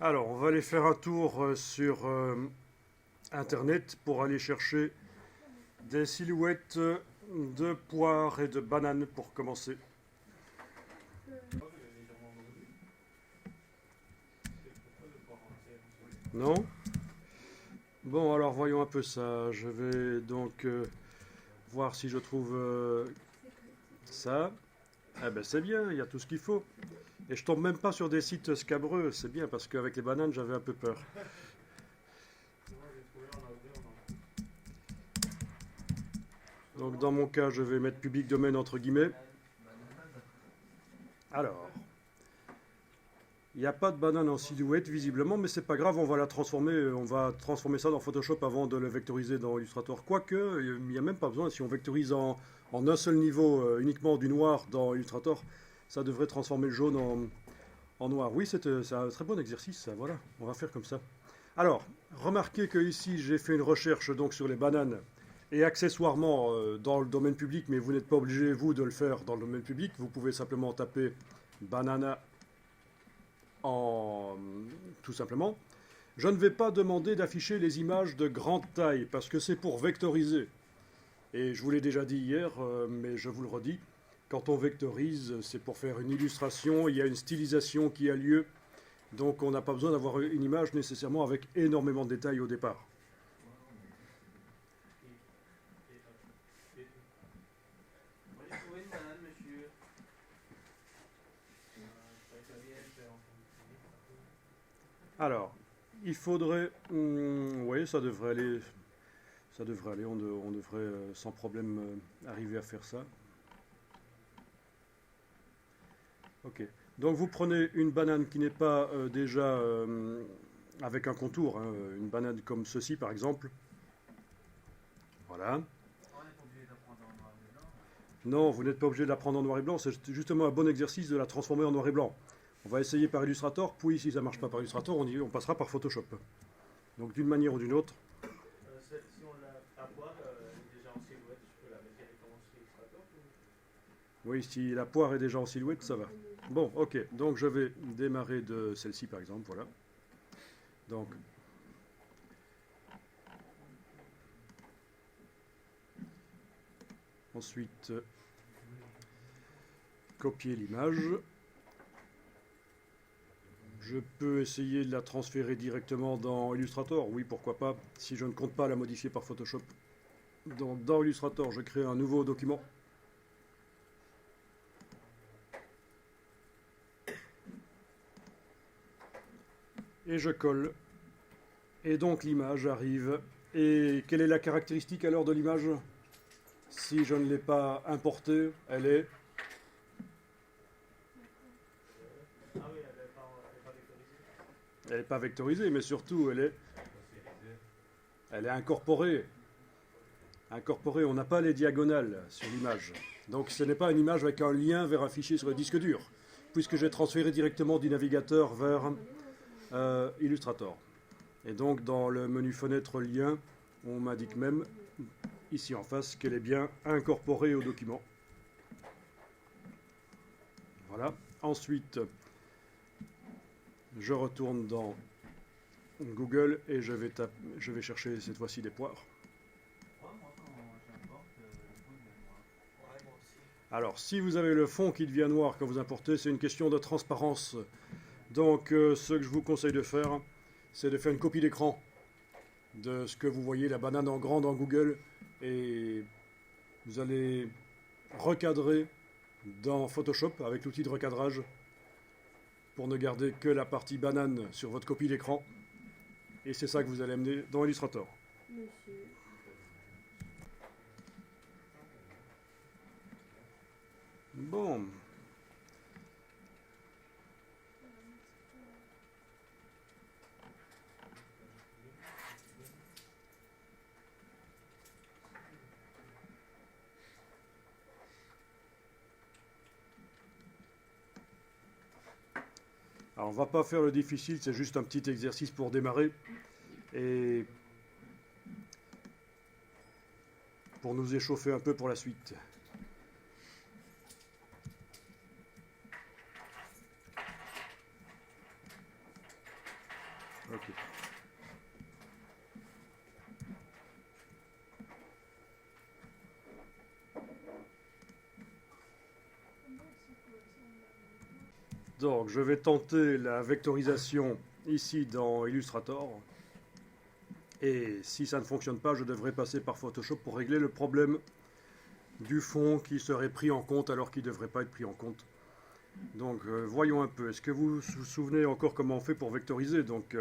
Alors, on va aller faire un tour sur Internet pour aller chercher des silhouettes de poires et de bananes pour commencer. Non? Bon, alors voyons un peu ça. Je vais donc voir si je trouve ça. Eh ben c'est bien, il y a tout ce qu'il faut. Et je tombe même pas sur des sites scabreux, c'est bien parce qu'avec les bananes j'avais un peu peur. Donc dans mon cas je vais mettre public domaine entre guillemets. Alors, il n'y a pas de banane en silhouette visiblement, mais c'est pas grave, on va transformer ça dans Photoshop avant de le vectoriser dans Illustrator. Quoique, il n'y a même pas besoin, si on vectorise en un seul niveau uniquement du noir dans Illustrator, ça devrait transformer le jaune en noir. Oui, c'est un très bon exercice, ça, voilà, on va faire comme ça. Alors, remarquez que ici j'ai fait une recherche donc sur les bananes et accessoirement dans le domaine public, mais vous n'êtes pas obligé, vous, de le faire dans le domaine public. Vous pouvez simplement taper banana tout simplement. Je ne vais pas demander d'afficher les images de grande taille parce que c'est pour vectoriser. Et je vous l'ai déjà dit hier, mais je vous le redis, quand on vectorise, c'est pour faire une illustration, il y a une stylisation qui a lieu, donc on n'a pas besoin d'avoir une image nécessairement avec énormément de détails au départ. Alors, il faudrait... oui, ça devrait aller. Ça devrait aller, on devrait sans problème arriver à faire ça. Ok. Donc vous prenez une banane qui n'est pas déjà avec un contour, hein, une banane comme ceci par exemple. Voilà. Non, vous n'êtes pas obligé de la prendre en noir et blanc, c'est justement un bon exercice de la transformer en noir et blanc. On va essayer par Illustrator, puis si ça ne marche pas par Illustrator, on passera par Photoshop. Donc d'une manière ou d'une autre. Si on la poire est déjà en silhouette, je peux la mettre directement sur Illustrator Oui, si la poire est déjà en silhouette, ça va. Bon, ok, donc je vais démarrer de celle-ci par exemple, voilà. Donc, ensuite, copier l'image. Je peux essayer de la transférer directement dans Illustrator, oui, pourquoi pas, si je ne compte pas la modifier par Photoshop. Donc dans Illustrator, je crée un nouveau document. Et je colle. Et donc l'image arrive. Et quelle est la caractéristique alors de l'image? Si je ne l'ai pas importée, elle est... Elle n'est pas vectorisée, mais surtout elle est incorporée. Incorporée, on n'a pas les diagonales sur l'image. Donc ce n'est pas une image avec un lien vers un fichier sur le disque dur, puisque j'ai transféré directement du navigateur vers Illustrator. Et donc dans le menu fenêtre lien, on m'indique même ici en face qu'elle est bien incorporée au document. Voilà. Ensuite, je retourne dans Google et je vais chercher cette fois-ci des poires. Alors, si vous avez le fond qui devient noir quand vous importez, c'est une question de transparence. Donc, ce que je vous conseille de faire, c'est de faire une copie d'écran de ce que vous voyez, la banane en grand dans Google, et vous allez recadrer dans Photoshop avec l'outil de recadrage pour ne garder que la partie banane sur votre copie d'écran. Et c'est ça que vous allez amener dans Illustrator. Monsieur. Bon. Alors on va pas faire le difficile, c'est juste un petit exercice pour démarrer. Et pour nous échauffer un peu pour la suite. Ok. Donc, je vais tenter la vectorisation ici dans Illustrator. Et si ça ne fonctionne pas, je devrais passer par Photoshop pour régler le problème du fond qui serait pris en compte alors qu'il ne devrait pas être pris en compte. Donc, voyons un peu. Est-ce que vous vous souvenez encore comment on fait pour vectoriser? Donc, Non,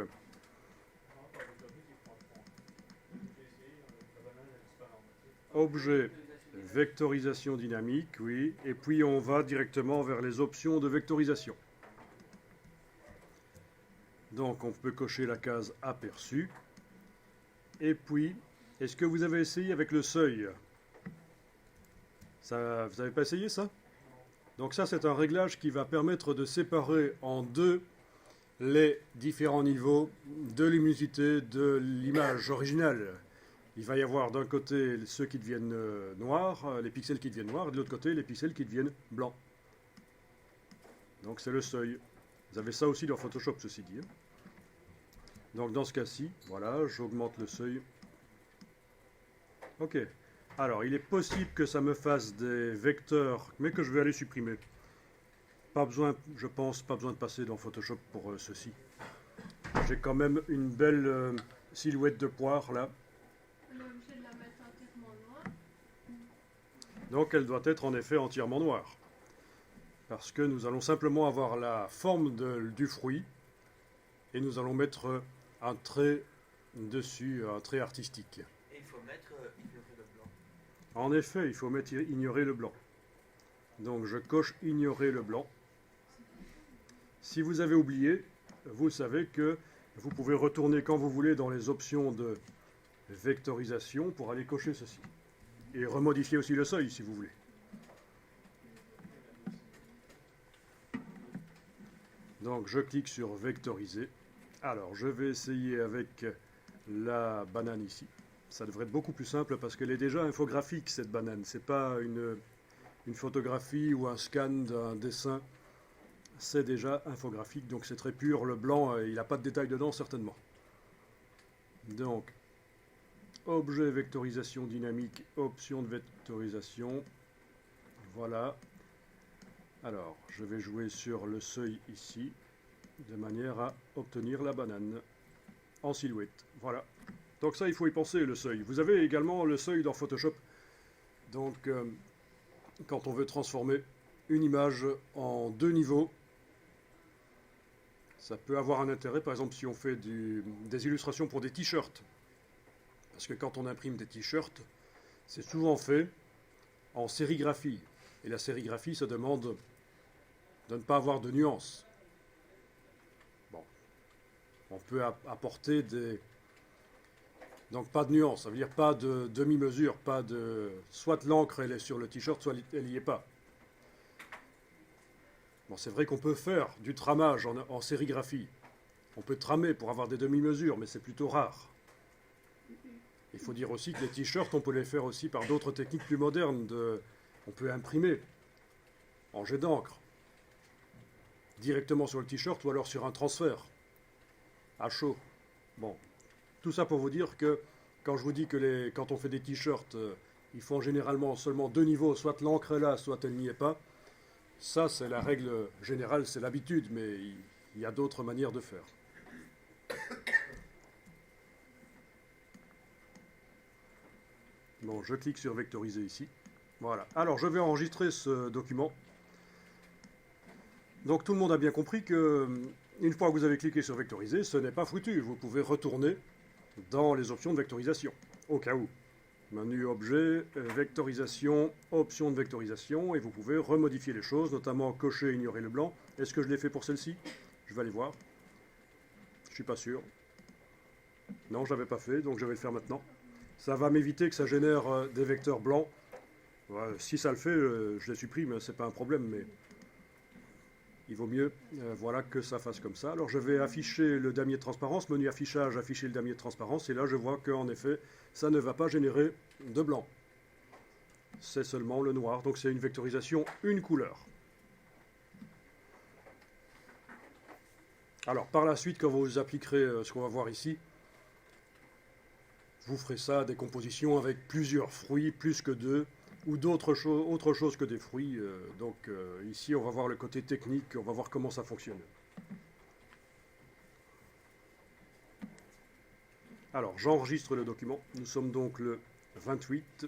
pas vectorise, il prend le fond. J'ai essayé, la banane elle disparaît en moitié. objet, vectorisation dynamique, oui. Et puis, on va directement vers les options de vectorisation. Donc, on peut cocher la case aperçu. Et puis, est-ce que vous avez essayé avec le seuil? Ça, vous n'avez pas essayé ça? Donc ça, c'est un réglage qui va permettre de séparer en deux les différents niveaux de luminosité de l'image originale. Il va y avoir d'un côté ceux qui deviennent noirs, les pixels qui deviennent noirs, et de l'autre côté les pixels qui deviennent blancs. Donc c'est le seuil. Vous avez ça aussi dans Photoshop, ceci dit. Donc dans ce cas-ci, voilà, j'augmente le seuil. Ok. Alors, il est possible que ça me fasse des vecteurs, mais que je vais aller supprimer. Pas besoin, je pense, pas besoin de passer dans Photoshop pour ceci. J'ai quand même une belle silhouette de poire, là. On est obligé de la mettre entièrement noire. Donc, elle doit être en effet entièrement noire. Parce que nous allons simplement avoir la forme du fruit, et nous allons mettre un trait dessus, un trait artistique. Et il faut mettre ignorer le blanc. En effet, il faut mettre ignorer le blanc. Donc je coche ignorer le blanc. Si vous avez oublié, vous savez que vous pouvez retourner quand vous voulez dans les options de vectorisation pour aller cocher ceci. Et remodifier aussi le seuil si vous voulez. Donc je clique sur vectoriser. Alors je vais essayer avec la banane ici. Ça devrait être beaucoup plus simple parce qu'elle est déjà infographique cette banane. C'est pas une photographie ou un scan d'un dessin. C'est déjà infographique, donc c'est très pur. Le blanc, il n'a pas de détails dedans certainement. Donc, objet vectorisation dynamique, option de vectorisation. Voilà. Alors, je vais jouer sur le seuil ici, de manière à obtenir la banane en silhouette. Voilà. Donc ça, il faut y penser, le seuil. Vous avez également le seuil dans Photoshop. Donc, quand on veut transformer une image en deux niveaux, ça peut avoir un intérêt, par exemple, si on fait des illustrations pour des t-shirts. Parce que quand on imprime des t-shirts, c'est souvent fait en sérigraphie. Et la sérigraphie, ça demande de ne pas avoir de nuances. Bon. On peut apporter des... Donc pas de nuances, ça veut dire pas de demi-mesure, pas de... Soit l'encre elle est sur le t-shirt, soit elle n'y est pas. Bon, c'est vrai qu'on peut faire du tramage en sérigraphie. On peut tramer pour avoir des demi-mesures, mais c'est plutôt rare. Il faut dire aussi que les t-shirts, on peut les faire aussi par d'autres techniques plus modernes. On peut imprimer en jet d'encre, directement sur le t-shirt ou alors sur un transfert, à chaud. Bon, tout ça pour vous dire que quand je vous dis que quand on fait des t-shirts, ils font généralement seulement deux niveaux, soit l'encre est là, soit elle n'y est pas. Ça, c'est la règle générale, c'est l'habitude, mais il y a d'autres manières de faire. Bon, je clique sur vectoriser ici. Voilà. Alors, je vais enregistrer ce document. Donc, tout le monde a bien compris que, une fois que vous avez cliqué sur vectoriser, ce n'est pas foutu. Vous pouvez retourner dans les options de vectorisation, au cas où. Menu objet, vectorisation, option de vectorisation, et vous pouvez remodifier les choses, notamment cocher et ignorer le blanc. Est-ce que je l'ai fait pour celle-ci? Je vais aller voir. Je ne suis pas sûr. Non, je n'avais pas fait, donc je vais le faire maintenant. Ça va m'éviter que ça génère des vecteurs blancs. Si ça le fait, je les supprime, c'est pas un problème, mais il vaut mieux voilà, que ça fasse comme ça. Alors je vais afficher le damier de transparence, menu affichage, afficher le damier de transparence, et là je vois qu'en effet, ça ne va pas générer de blanc. C'est seulement le noir, donc c'est une vectorisation une couleur. Alors, par la suite, quand vous appliquerez ce qu'on va voir ici, vous ferez ça, des compositions avec plusieurs fruits, plus que deux, ou autre chose que des fruits. Donc ici, on va voir le côté technique, on va voir comment ça fonctionne. Alors, j'enregistre le document. Nous sommes donc le 28.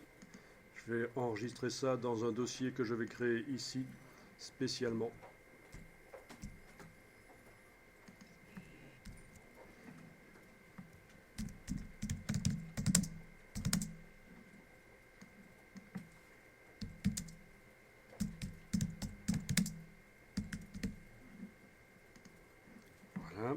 Je vais enregistrer ça dans un dossier que je vais créer ici, spécialement. Voilà.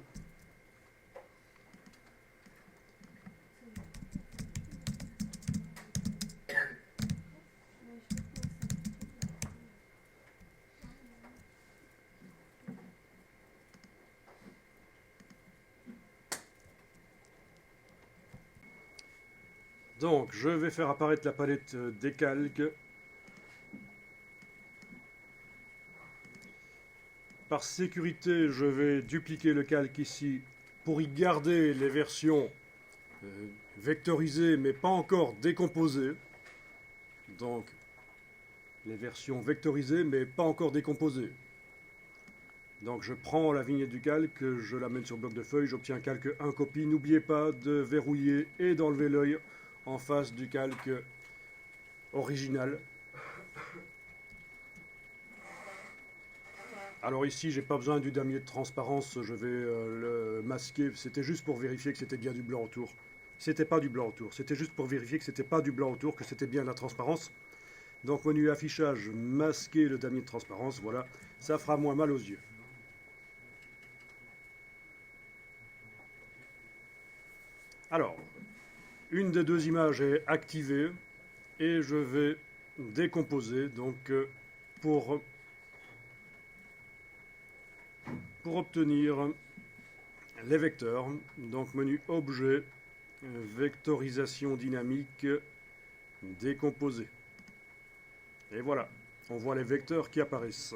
Donc, je vais faire apparaître la palette des calques. Par sécurité, je vais dupliquer le calque ici pour y garder les versions vectorisées mais pas encore décomposées. Donc, les versions vectorisées mais pas encore décomposées. Donc, je prends la vignette du calque, je la mets sur bloc de feuilles, j'obtiens calque 1 copie. N'oubliez pas de verrouiller et d'enlever l'œil en face du calque original. Alors ici, j'ai pas besoin du damier de transparence, je vais le masquer. C'était juste pour vérifier que c'était bien du blanc autour. C'était pas du blanc autour, c'était juste pour vérifier que c'était pas du blanc autour, que c'était bien de la transparence. Donc menu affichage, masquer le damier de transparence, voilà, ça fera moins mal aux yeux. Alors, une des deux images est activée et je vais décomposer donc pour obtenir les vecteurs. Donc menu objet, vectorisation dynamique, décomposer. Et voilà, on voit les vecteurs qui apparaissent.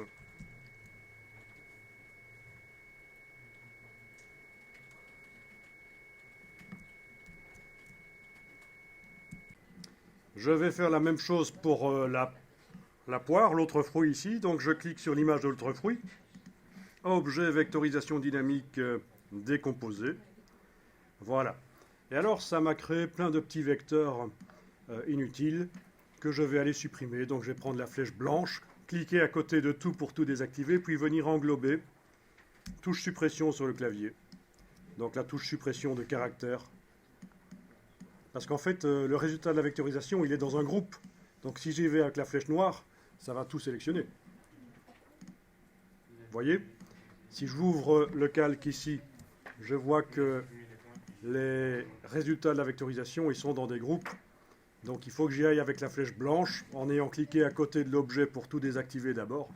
Je vais faire la même chose pour la poire, l'autre fruit ici. Donc je clique sur l'image de l'autre fruit. Objet, vectorisation dynamique, décomposé. Voilà. Et alors ça m'a créé plein de petits vecteurs inutiles que je vais aller supprimer. Donc je vais prendre la flèche blanche, cliquer à côté de tout pour tout désactiver, puis venir englober. Touche suppression sur le clavier. Donc la touche suppression de caractère. Parce qu'en fait, le résultat de la vectorisation, il est dans un groupe. Donc si j'y vais avec la flèche noire, ça va tout sélectionner. Vous voyez? Si j'ouvre le calque ici, je vois que les résultats de la vectorisation, ils sont dans des groupes. Donc il faut que j'y aille avec la flèche blanche, en ayant cliqué à côté de l'objet pour tout désactiver d'abord.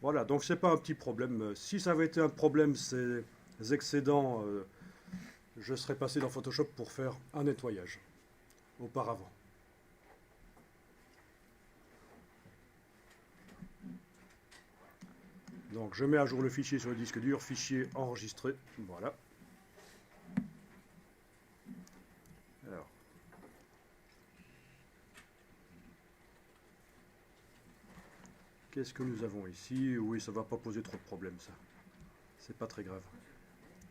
Voilà, donc c'est pas un petit problème. Si ça avait été un problème, ces excédents... je serais passé dans Photoshop pour faire un nettoyage auparavant. Donc je mets à jour le fichier sur le disque dur, fichier enregistré, voilà. Alors. Qu'est-ce que nous avons ici? Oui, ça ne va pas poser trop de problèmes, ça. C'est pas très grave.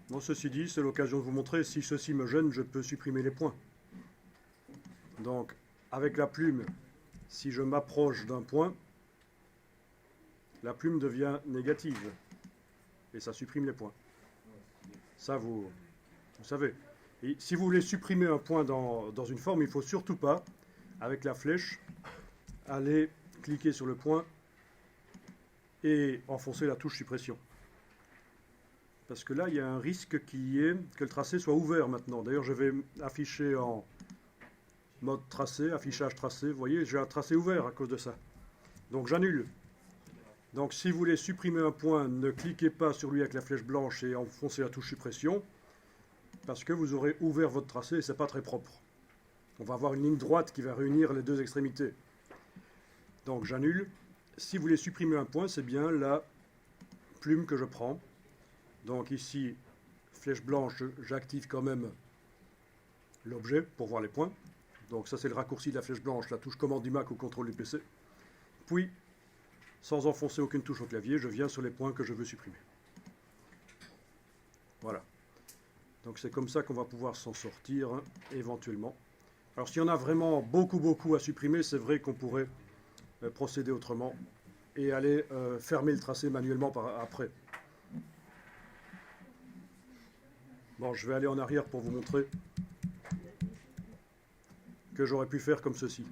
Bon, ceci dit, c'est l'occasion de vous montrer, si ceci me gêne, je peux supprimer les points. Donc, avec la plume, si je m'approche d'un point, la plume devient négative. Et ça supprime les points. Ça, vous savez. Et si vous voulez supprimer un point dans une forme, il ne faut surtout pas, avec la flèche, aller cliquer sur le point et enfoncer la touche suppression. Parce que là, il y a un risque qui est que le tracé soit ouvert maintenant. D'ailleurs, je vais afficher en mode tracé, affichage tracé. Vous voyez, j'ai un tracé ouvert à cause de ça. Donc, j'annule. Donc, si vous voulez supprimer un point, ne cliquez pas sur lui avec la flèche blanche et enfoncez la touche suppression, parce que vous aurez ouvert votre tracé et ce n'est pas très propre. On va avoir une ligne droite qui va réunir les deux extrémités. Donc, j'annule. Si vous voulez supprimer un point, c'est bien la plume que je prends. Donc ici, flèche blanche, j'active quand même l'objet pour voir les points. Donc ça c'est le raccourci de la flèche blanche, la touche commande du Mac ou contrôle du PC. Puis, sans enfoncer aucune touche au clavier, je viens sur les points que je veux supprimer. Voilà. Donc c'est comme ça qu'on va pouvoir s'en sortir, hein, éventuellement. Alors s'il y en a vraiment beaucoup à supprimer, c'est vrai qu'on pourrait procéder autrement et aller fermer le tracé manuellement après. Bon, je vais aller en arrière pour vous montrer que j'aurais pu faire comme ceci.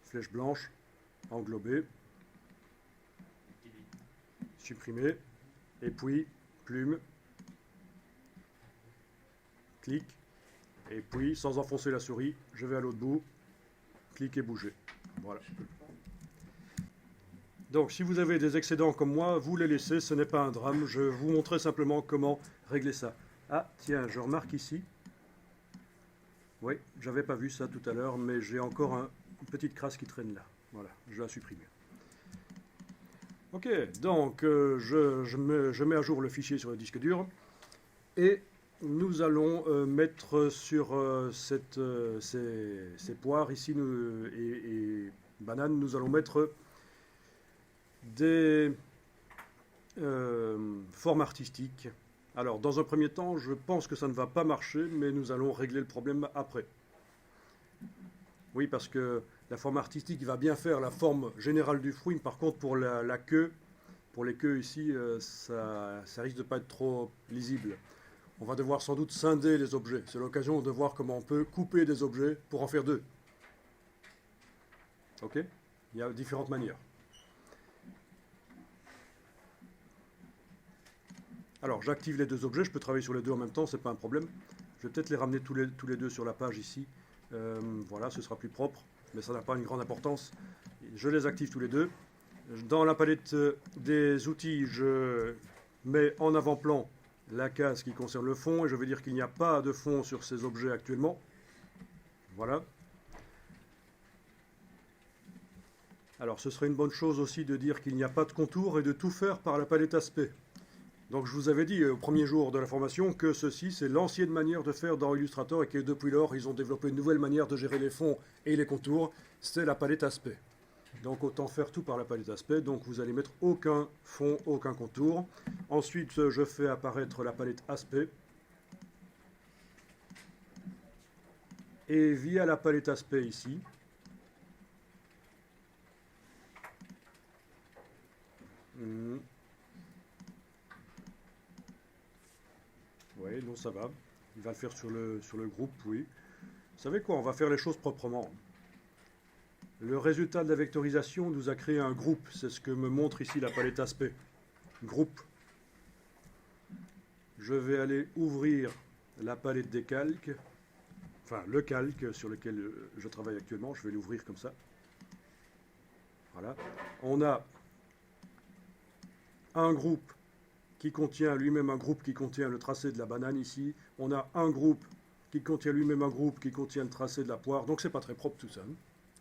Flèche blanche, englobée, supprimer, et puis plume, clic, et puis sans enfoncer la souris, je vais à l'autre bout, clic et bouger. Voilà. Donc si vous avez des excédents comme moi, vous les laissez, ce n'est pas un drame, je vous montrerai simplement comment régler ça. Ah tiens, je remarque ici, oui, j'avais pas vu ça tout à l'heure, mais j'ai encore une petite crasse qui traîne là. Voilà, je la supprime. Ok, donc je mets à jour le fichier sur le disque dur et nous allons mettre sur ces poires ici et bananes, nous allons mettre des formes artistiques. Alors, dans un premier temps, je pense que ça ne va pas marcher, mais nous allons régler le problème après. Oui, parce que la forme artistique va bien faire la forme générale du fruit. Par contre, pour la queue, pour les queues ici, ça risque de ne pas être trop lisible. On va devoir sans doute scinder les objets. C'est l'occasion de voir comment on peut couper des objets pour en faire deux. Ok? Il y a différentes manières. Alors, j'active les deux objets, je peux travailler sur les deux en même temps, c'est pas un problème. Je vais peut-être les ramener tous les deux sur la page ici. Voilà, ce sera plus propre, mais ça n'a pas une grande importance. Je les active tous les deux. Dans la palette des outils, je mets en avant-plan la case qui concerne le fond, et je veux dire qu'il n'y a pas de fond sur ces objets actuellement. Voilà. Alors, ce serait une bonne chose aussi de dire qu'il n'y a pas de contour et de tout faire par la palette aspect. Donc je vous avais dit au premier jour de la formation que ceci c'est l'ancienne manière de faire dans Illustrator et que depuis lors ils ont développé une nouvelle manière de gérer les fonds et les contours, c'est la palette aspect. Donc autant faire tout par la palette aspect, donc vous allez mettre aucun fond, aucun contour. Ensuite je fais apparaître la palette aspect. Et via la palette aspect ici, oui, non, ça va. Il va le faire sur le groupe, oui. Vous savez quoi, on va faire les choses proprement. Le résultat de la vectorisation nous a créé un groupe. C'est ce que me montre ici la palette aspect. Groupe. Je vais aller ouvrir la palette des calques. Enfin, le calque sur lequel je travaille actuellement. Je vais l'ouvrir comme ça. Voilà. On a un groupe qui contient lui-même un groupe qui contient le tracé de la banane ici. On a un groupe qui contient lui-même un groupe qui contient le tracé de la poire. Donc c'est pas très propre tout ça. Hein,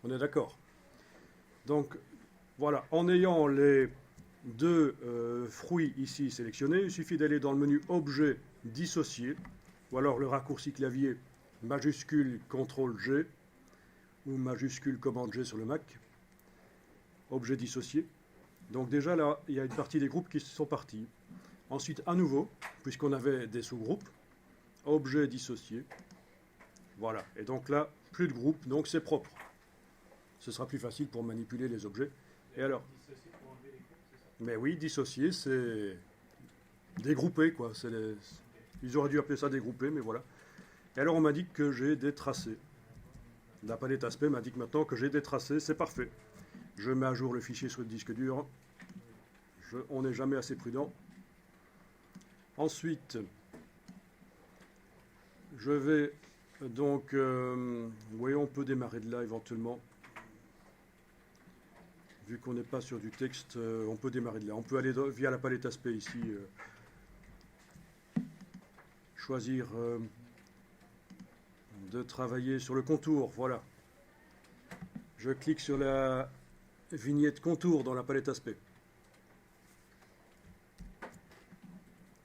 on est d'accord. Donc voilà, en ayant les deux fruits ici sélectionnés, il suffit d'aller dans le menu Objet, Dissocier, ou alors le raccourci clavier majuscule CTRL-G, ou majuscule commande G sur le Mac. Objet dissocié. Donc déjà là, il y a une partie des groupes qui sont partis. Ensuite, à nouveau, puisqu'on avait des sous-groupes, objet dissocié. Voilà. Et donc là, plus de groupes, donc c'est propre. Ce sera plus facile pour manipuler les objets. Et alors? Mais oui, dissocier, c'est dégroupé, quoi. Ils auraient dû appeler ça dégroupé, mais voilà. Et alors, on m'a dit que j'ai des tracés. La palette aspect m'a dit que maintenant que j'ai des tracés, c'est parfait. Je mets à jour le fichier sur le disque dur. On n'est jamais assez prudent. Ensuite, je vais donc... oui, on peut démarrer de là éventuellement. Vu qu'on n'est pas sur du texte, on peut démarrer de là. On peut aller via la palette aspect ici. Choisir de travailler sur le contour. Voilà. Je clique sur la vignette contour dans la palette aspect.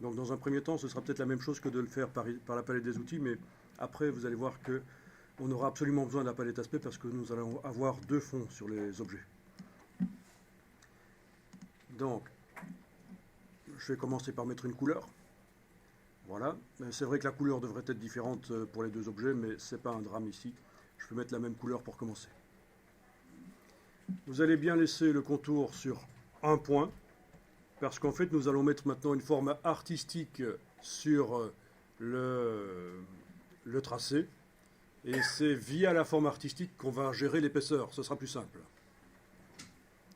Donc dans un premier temps, ce sera peut-être la même chose que de le faire par la palette des outils, mais après, vous allez voir que on aura absolument besoin de la palette aspect parce que nous allons avoir deux fonds sur les objets. Donc, je vais commencer par mettre une couleur. Voilà. C'est vrai que la couleur devrait être différente pour les deux objets, mais ce n'est pas un drame ici. Je peux mettre la même couleur pour commencer. Vous allez bien laisser le contour sur un point, parce qu'en fait, nous allons mettre maintenant une forme artistique sur le tracé. Et c'est via la forme artistique qu'on va gérer l'épaisseur. Ce sera plus simple.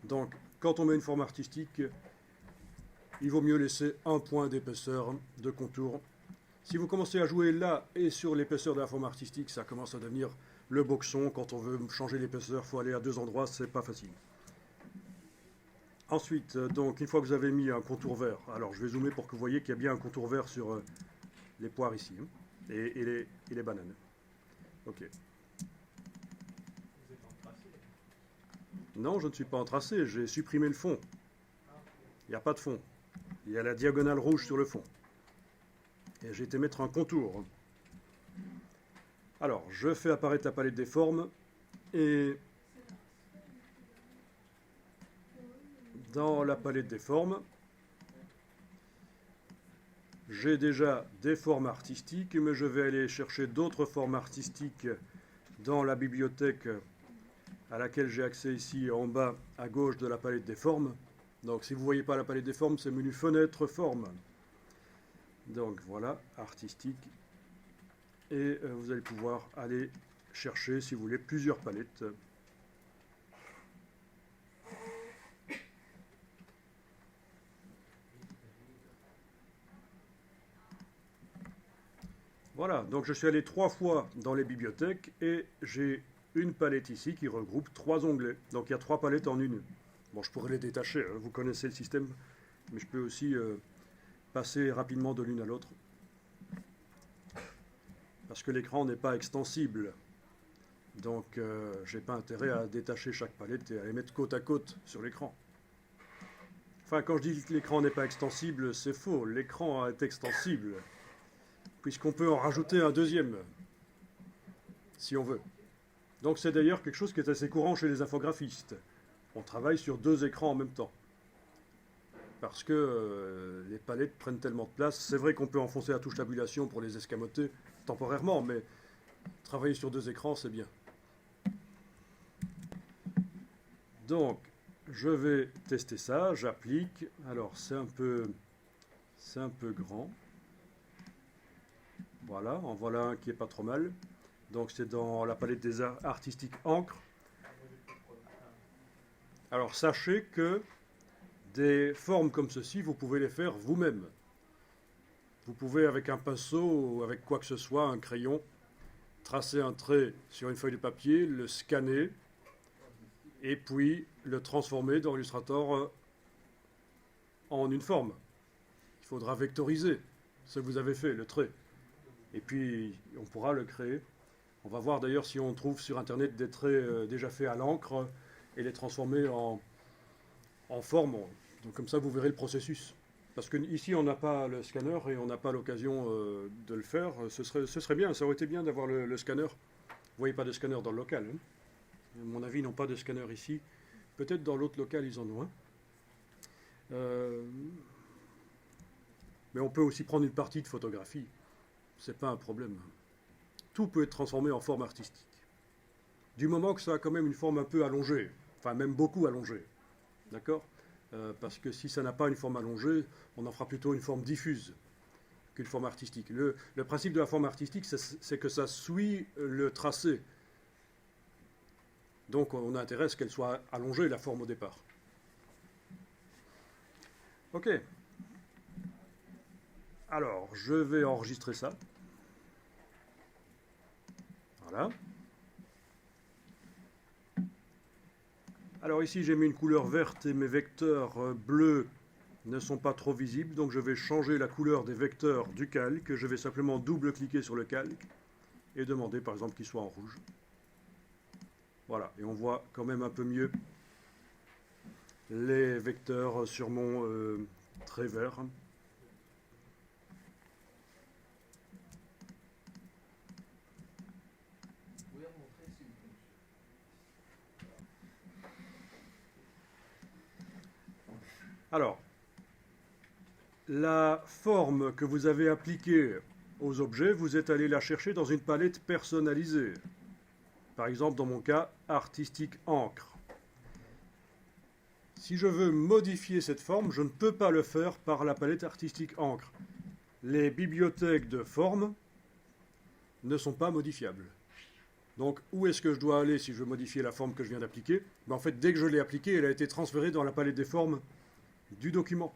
Donc, quand on met une forme artistique, il vaut mieux laisser un point d'épaisseur de contour. Si vous commencez à jouer là et sur l'épaisseur de la forme artistique, ça commence à devenir le boxon. Quand on veut changer l'épaisseur, il faut aller à deux endroits, c'est pas facile. Ensuite, donc, une fois que vous avez mis un contour vert, alors je vais zoomer pour que vous voyez qu'il y a bien un contour vert sur les poires ici, hein, et les bananes. Ok. Vous êtes en tracé. Non, je ne suis pas en tracé, j'ai supprimé le fond. Il n'y a pas de fond. Il y a la diagonale rouge sur le fond. Et j'ai été mettre un contour. Alors, je fais apparaître la palette des formes. Et dans la palette des formes, j'ai déjà des formes artistiques, mais je vais aller chercher d'autres formes artistiques dans la bibliothèque à laquelle j'ai accès ici en bas à gauche de la palette des formes. Donc si vous ne voyez pas la palette des formes, c'est menu fenêtre forme. Donc voilà, artistique. Et vous allez pouvoir aller chercher, si vous voulez, plusieurs palettes. Voilà, donc je suis allé 3 fois dans les bibliothèques et j'ai une palette ici qui regroupe 3 onglets. Donc il y a 3 palettes en une. Bon, je pourrais les détacher, hein, vous connaissez le système, mais je peux aussi passer rapidement de l'une à l'autre. Parce que l'écran n'est pas extensible. Donc je n'ai pas intérêt à détacher chaque palette et à les mettre côte à côte sur l'écran. Enfin, quand je dis que l'écran n'est pas extensible, c'est faux. L'écran est extensible, puisqu'on peut en rajouter un deuxième, si on veut. Donc c'est d'ailleurs quelque chose qui est assez courant chez les infographistes. On travaille sur 2 écrans en même temps. Parce que les palettes prennent tellement de place. C'est vrai qu'on peut enfoncer la touche tabulation pour les escamoter temporairement, mais travailler sur 2 écrans, c'est bien. Donc, je vais tester ça, j'applique. Alors, c'est un peu grand. Voilà, en voilà un qui est pas trop mal. Donc, c'est dans la palette des arts artistiques encre. Alors, sachez que des formes comme ceci, vous pouvez les faire vous-même. Vous pouvez, avec un pinceau ou avec quoi que ce soit, un crayon, tracer un trait sur une feuille de papier, le scanner, et puis le transformer dans Illustrator en une forme. Il faudra vectoriser ce que vous avez fait, le trait. Et puis, on pourra le créer. On va voir d'ailleurs si on trouve sur Internet des traits déjà faits à l'encre et les transformer en forme. Donc comme ça, vous verrez le processus. Parce qu'ici, on n'a pas le scanner et on n'a pas l'occasion de le faire. Ce serait bien, ça aurait été bien d'avoir le scanner. Vous ne voyez pas de scanner dans le local. Hein. À mon avis, ils n'ont pas de scanner ici. Peut-être dans l'autre local, ils en ont un. Mais on peut aussi prendre une partie de photographie. Ce n'est pas un problème. Tout peut être transformé en forme artistique. Du moment que ça a quand même une forme un peu allongée. Enfin, même beaucoup allongée. D'accord ? Parce que si ça n'a pas une forme allongée, on en fera plutôt une forme diffuse qu'une forme artistique. Le principe de la forme artistique, c'est que ça suit le tracé. Donc on a intérêt à ce qu'elle soit allongée, la forme au départ. Ok. Alors, je vais enregistrer ça. Voilà. Alors ici, j'ai mis une couleur verte et mes vecteurs bleus ne sont pas trop visibles. Donc je vais changer la couleur des vecteurs du calque. Je vais simplement double-cliquer sur le calque et demander par exemple qu'il soit en rouge. Voilà, et on voit quand même un peu mieux les vecteurs sur mon trait vert. Alors, la forme que vous avez appliquée aux objets, vous êtes allé la chercher dans une palette personnalisée. Par exemple, dans mon cas, artistique encre. Si je veux modifier cette forme, je ne peux pas le faire par la palette artistique encre. Les bibliothèques de forme ne sont pas modifiables. Donc, où est-ce que je dois aller si je veux modifier la forme que je viens d'appliquer? En fait, dès que je l'ai appliquée, elle a été transférée dans la palette des formes du document.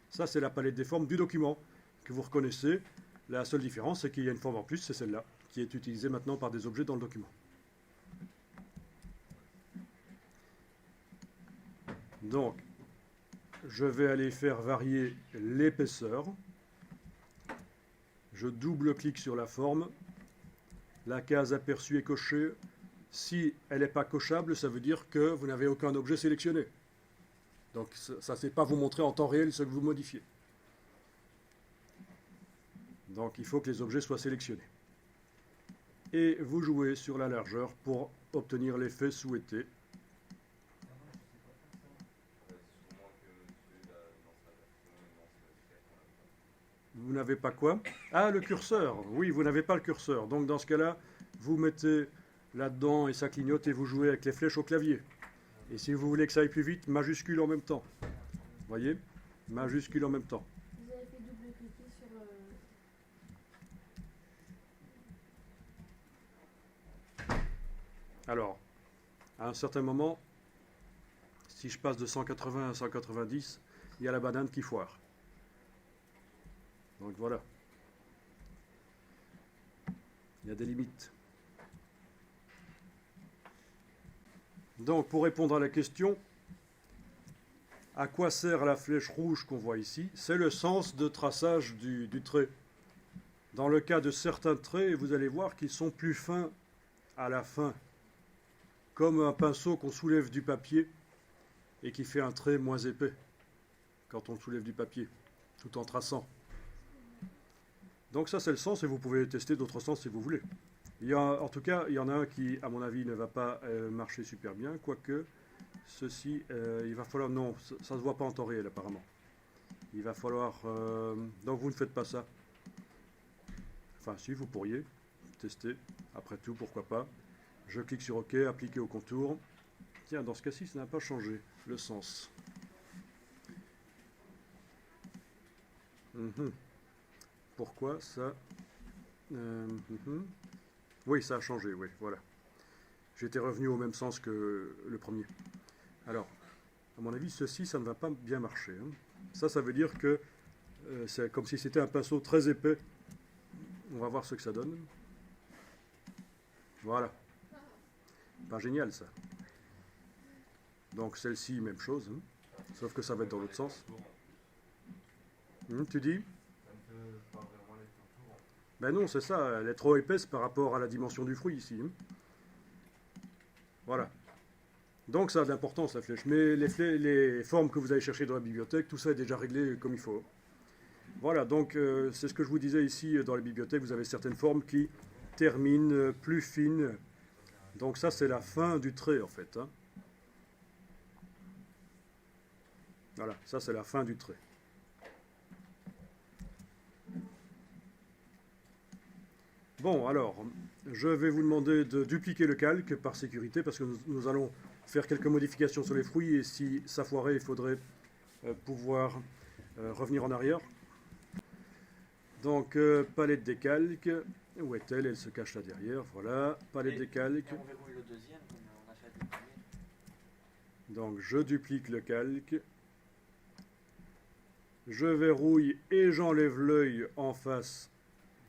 Ça, c'est la palette des formes du document que vous reconnaissez. La seule différence, c'est qu'il y a une forme en plus, c'est celle-là, qui est utilisée maintenant par des objets dans le document. Donc, je vais aller faire varier l'épaisseur. Je double-clique sur la forme. La case aperçue est cochée. Si elle n'est pas cochable, ça veut dire que vous n'avez aucun objet sélectionné. Donc, ça ne sait pas vous montrer en temps réel ce que vous modifiez. Donc, il faut que les objets soient sélectionnés. Et vous jouez sur la largeur pour obtenir l'effet souhaité. Vous n'avez pas quoi? Ah, le curseur. Oui, vous n'avez pas le curseur. Donc, dans ce cas-là, vous mettez là-dedans et ça clignote et vous jouez avec les flèches au clavier. Et si vous voulez que ça aille plus vite, majuscule en même temps. Voyez? Majuscule en même temps. Vous avez fait double-cliquer sur... Alors, à un certain moment, si je passe de 180 à 190, il y a la banane qui foire. Donc voilà. Il y a des limites. Donc, pour répondre à la question, à quoi sert la flèche rouge qu'on voit ici? C'est le sens de traçage du trait. Dans le cas de certains traits, vous allez voir qu'ils sont plus fins à la fin, comme un pinceau qu'on soulève du papier et qui fait un trait moins épais quand on le soulève du papier, tout en traçant. Donc ça, c'est le sens, et vous pouvez tester d'autres sens si vous voulez. En tout cas, il y en a un qui, à mon avis, ne va pas marcher super bien, quoique ceci, il va falloir... Non, ça ne se voit pas en temps réel, apparemment. Il va falloir... donc vous ne faites pas ça. Enfin, si, vous pourriez tester. Après tout, pourquoi pas. Je clique sur OK, appliquer au contour. Tiens, dans ce cas-ci, ça n'a pas changé, le sens. Pourquoi ça... Oui, ça a changé, oui, voilà. J'étais revenu au même sens que le premier. Alors, à mon avis, ceci, ça ne va pas bien marcher. Hein. Ça veut dire que c'est comme si c'était un pinceau très épais. On va voir ce que ça donne. Voilà. Pas génial, ça. Donc, celle-ci, même chose. Hein. Sauf que ça va être dans l'autre sens. Tu dis ? Ben non, c'est ça, elle est trop épaisse par rapport à la dimension du fruit ici. Hein. Voilà. Donc ça a de l'importance la flèche. Mais les formes que vous allez chercher dans la bibliothèque, tout ça est déjà réglé comme il faut. Voilà, donc c'est ce que je vous disais ici dans les bibliothèques, vous avez certaines formes qui terminent plus fines. Donc ça c'est la fin du trait en fait. Hein. Voilà, ça c'est la fin du trait. Bon, alors, je vais vous demander de dupliquer le calque par sécurité, parce que nous allons faire quelques modifications sur les fruits, et si ça foirait, il faudrait pouvoir revenir en arrière. Donc, palette des calques, où est-elle? Elle se cache là derrière, voilà, palette des calques. Et on verrouille le deuxième, comme on a fait avec le premier. Donc, je duplique le calque. Je verrouille et j'enlève l'œil en face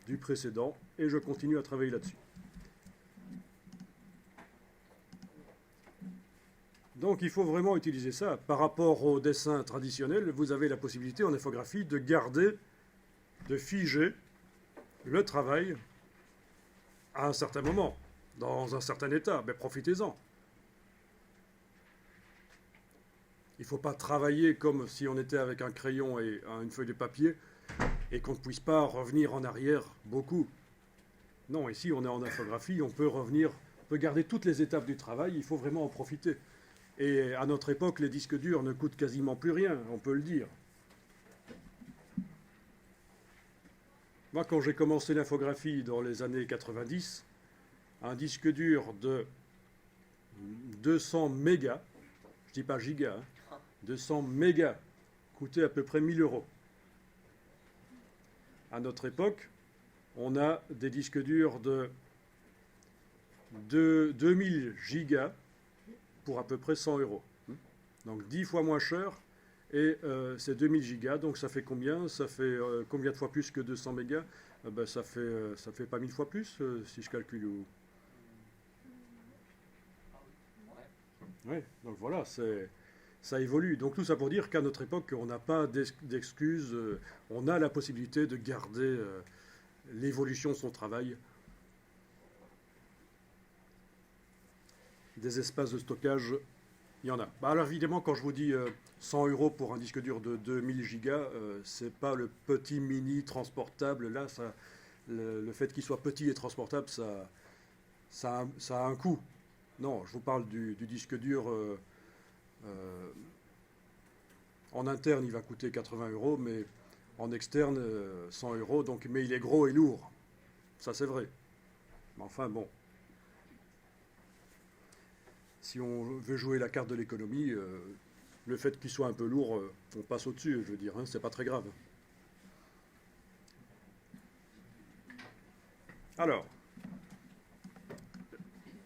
du précédent et je continue à travailler là-dessus. Donc il faut vraiment utiliser ça. Par rapport au dessin traditionnel, vous avez la possibilité en infographie de garder, de figer le travail à un certain moment, dans un certain état. Mais profitez-en. Il ne faut pas travailler comme si on était avec un crayon et une feuille de papier et qu'on ne puisse pas revenir en arrière beaucoup. Non, ici on est en infographie, on peut revenir, on peut garder toutes les étapes du travail, il faut vraiment en profiter. Et à notre époque, les disques durs ne coûtent quasiment plus rien, on peut le dire. Moi, quand j'ai commencé l'infographie dans les années 90, un disque dur de 200 mégas, je dis pas gigas, 200 mégas, coûtait à peu près 1000 euros. À notre époque, on a des disques durs de 2000 gigas pour à peu près 100 euros. Donc 10 fois moins cher, et c'est 2000 gigas, donc ça fait combien? Ça fait combien de fois plus que 200 mégas? Ben, ça fait pas 1000 fois plus, si je calcule. Oui, donc voilà, ça évolue. Donc tout ça pour dire qu'à notre époque, on n'a pas d'excuses, on a la possibilité de garder l'évolution de son travail. Des espaces de stockage, il y en a. Bah alors évidemment, quand je vous dis 100 euros pour un disque dur de 2000 gigas, c'est pas le petit mini transportable. Là, le fait qu'il soit petit et transportable, ça a un coût. Non, je vous parle du disque dur en interne, il va coûter 80 euros, mais en externe, 100 euros. Donc, mais il est gros et lourd. Ça, c'est vrai. Mais enfin, bon. Si on veut jouer la carte de l'économie, le fait qu'il soit un peu lourd, on passe au-dessus, je veux dire, hein, c'est pas très grave. Alors,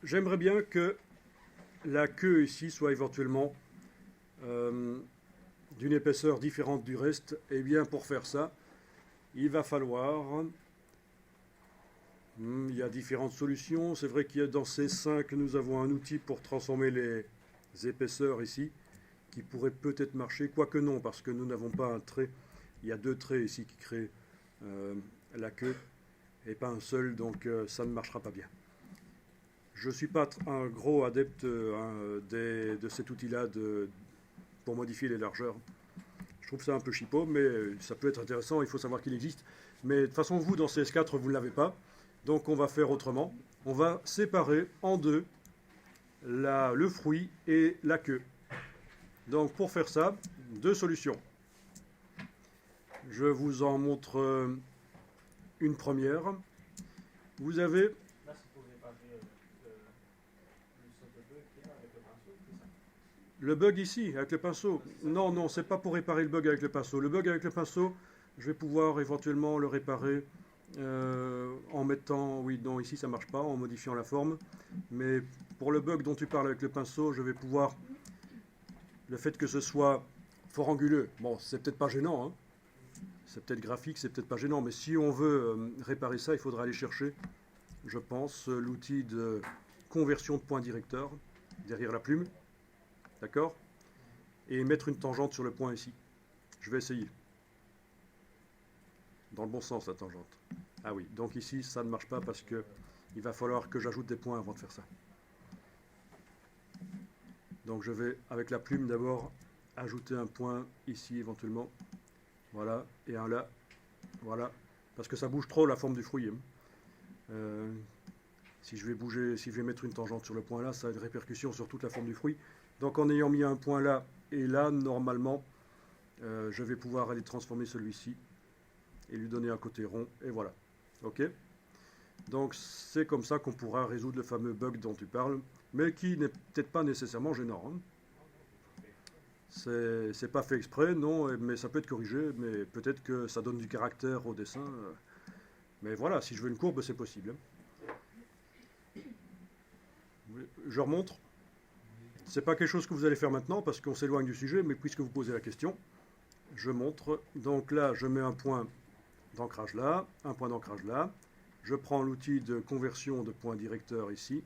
j'aimerais bien que la queue ici soit éventuellement d'une épaisseur différente du reste. Et bien pour faire ça, il va falloir... il y a différentes solutions. C'est vrai qu'il y a dans C5, nous avons un outil pour transformer les épaisseurs ici, qui pourrait peut-être marcher, quoique non, parce que nous n'avons pas un trait. Il y a deux traits ici qui créent la queue, et pas un seul, donc ça ne marchera pas bien. Je ne suis pas un gros adepte de cet outil-là pour modifier les largeurs. Je trouve ça un peu chipot, mais ça peut être intéressant, il faut savoir qu'il existe. Mais de toute façon, vous, dans CS4, vous ne l'avez pas. Donc on va faire autrement. On va séparer en deux le fruit et la queue. Donc pour faire ça, deux solutions. Je vous en montre une première. Vous avez... Là, c'est pour réparer le saut de bug qu'il y a avec le pinceau, c'est ça? Le bug ici, avec le pinceau. Non, non, c'est pas pour réparer le bug avec le pinceau. Le bug avec le pinceau, je vais pouvoir éventuellement le réparer en mettant... Oui, non, ici ça marche pas, en modifiant la forme. Mais pour le bug dont tu parles avec le pinceau, je vais pouvoir... Le fait que ce soit fort anguleux, bon, c'est peut-être pas gênant, hein. C'est peut-être graphique, c'est peut-être pas gênant, mais si on veut réparer ça, il faudra aller chercher, je pense, l'outil de conversion de point directeur derrière la plume, d'accord? Et mettre une tangente sur le point ici. Je vais essayer. Dans le bon sens, la tangente. Ah oui, donc ici, ça ne marche pas parce que il va falloir que j'ajoute des points avant de faire ça. Donc je vais, avec la plume d'abord, ajouter un point ici éventuellement. Voilà, et un là. Voilà, parce que ça bouge trop la forme du fruit. Si je vais mettre une tangente sur le point là, ça a une répercussion sur toute la forme du fruit. Donc en ayant mis un point là et là, normalement, je vais pouvoir aller transformer celui-ci et lui donner un côté rond, et voilà. Ok? Donc c'est comme ça qu'on pourra résoudre le fameux bug dont tu parles, mais qui n'est peut-être pas nécessairement gênant, hein. C'est pas fait exprès, non, mais ça peut être corrigé, mais peut-être que ça donne du caractère au dessin. Mais voilà, si je veux une courbe, c'est possible. Je remontre. C'est pas quelque chose que vous allez faire maintenant, parce qu'on s'éloigne du sujet, mais puisque vous posez la question, je montre. Donc là, je mets un point d'ancrage là, un point d'ancrage là. Je prends l'outil de conversion de point directeur ici.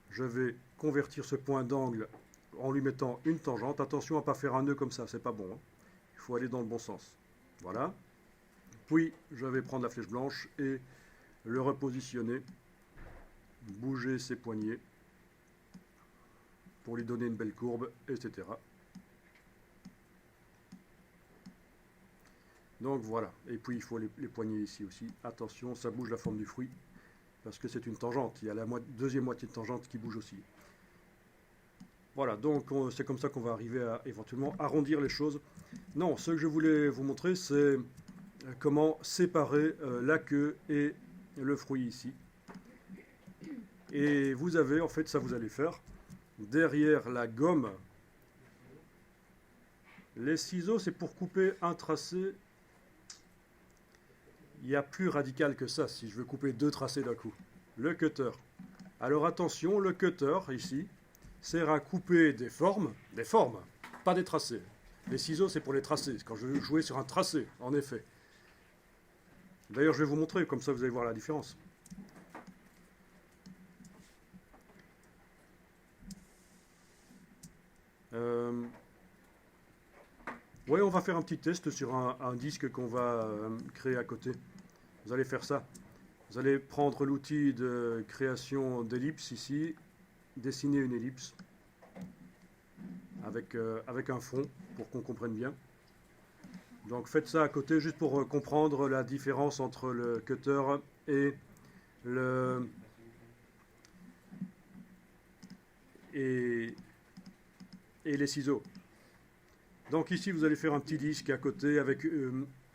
Je vais convertir ce point d'angle en lui mettant une tangente. Attention à ne pas faire un nœud comme ça, c'est pas bon, hein. Il faut aller dans le bon sens. Voilà. Puis je vais prendre la flèche blanche et le repositionner, bouger ses poignets pour lui donner une belle courbe, etc. Donc voilà. Et puis il faut les poignets ici aussi. Attention, ça bouge la forme du fruit parce que c'est une tangente. Il y a la deuxième moitié de tangente qui bouge aussi. Voilà, donc c'est comme ça qu'on va arriver à éventuellement arrondir les choses. Non, ce que je voulais vous montrer, c'est comment séparer la queue et le fruit ici. Et vous avez, en fait, ça vous allez faire, derrière la gomme, les ciseaux, c'est pour couper un tracé. Il y a plus radical que ça, si je veux couper 2 tracés d'un coup. Le cutter. Alors attention, le cutter, ici, sert à couper des formes, pas des tracés. Les ciseaux, c'est pour les tracés, quand je veux jouer sur un tracé, en effet. D'ailleurs, je vais vous montrer, comme ça vous allez voir la différence. Ouais, on va faire un petit test sur un disque qu'on va créer à côté. Vous allez faire ça. Vous allez prendre l'outil de création d'ellipse ici, dessiner une ellipse avec un fond pour qu'on comprenne bien. Donc faites ça à côté juste pour comprendre la différence entre le cutter et les ciseaux. Donc ici vous allez faire un petit disque à côté avec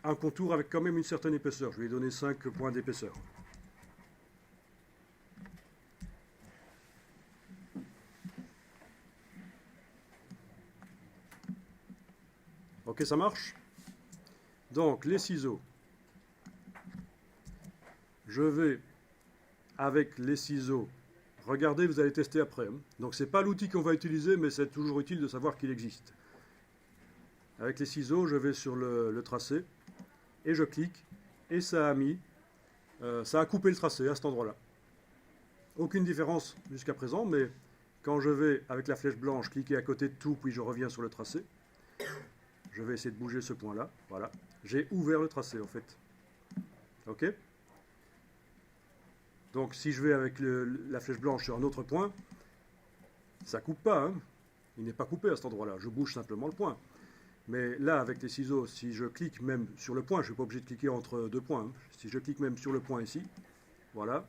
un contour avec quand même une certaine épaisseur. Je vais lui donner 5 points d'épaisseur. Ok, ça marche? Donc les ciseaux. Je vais avec les ciseaux. Regardez, vous allez tester après. Donc c'est pas l'outil qu'on va utiliser, mais c'est toujours utile de savoir qu'il existe. Avec les ciseaux, je vais sur le tracé et je clique et ça a coupé le tracé à cet endroit-là. Aucune différence jusqu'à présent, mais quand je vais avec la flèche blanche cliquer à côté de tout, puis je reviens sur le tracé, je vais essayer de bouger ce point-là. Voilà, j'ai ouvert le tracé en fait. Ok? Donc si je vais avec la flèche blanche sur un autre point, ça coupe pas. Hein. Il n'est pas coupé à cet endroit-là. Je bouge simplement le point. Mais là, avec les ciseaux, si je clique même sur le point, je ne suis pas obligé de cliquer entre 2 points. Hein. Si je clique même sur le point ici, voilà,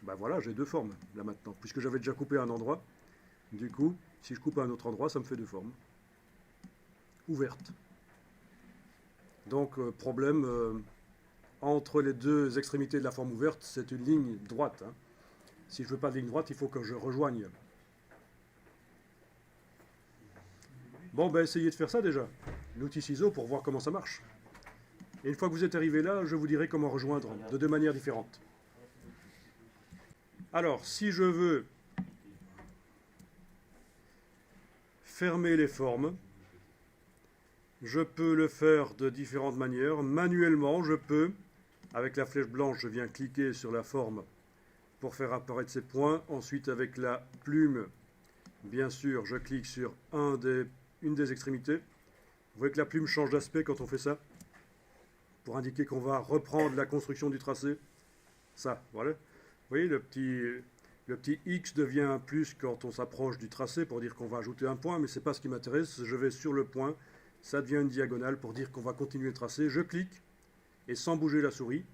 ben voilà, j'ai 2 formes là maintenant. Puisque j'avais déjà coupé un endroit, du coup, si je coupe à un autre endroit, ça me fait 2 formes ouvertes. Donc, problème, entre les 2 extrémités de la forme ouverte, c'est une ligne droite. Hein. Si je ne veux pas de ligne droite, il faut que je rejoigne. Bon, ben essayez de faire ça déjà, l'outil ciseau, pour voir comment ça marche. Et une fois que vous êtes arrivé là, je vous dirai comment rejoindre de 2 manières différentes. Alors, si je veux fermer les formes, je peux le faire de différentes manières. Manuellement, je peux, avec la flèche blanche, je viens cliquer sur la forme pour faire apparaître ces points. Ensuite, avec la plume, bien sûr, je clique sur une des extrémités. Vous voyez que la plume change d'aspect quand on fait ça, pour indiquer qu'on va reprendre la construction du tracé. Ça, voilà. Vous voyez, le petit X devient un plus quand on s'approche du tracé pour dire qu'on va ajouter un point, mais ce n'est pas ce qui m'intéresse. Je vais sur le point, ça devient une diagonale pour dire qu'on va continuer le tracé. Je clique, et sans bouger la souris,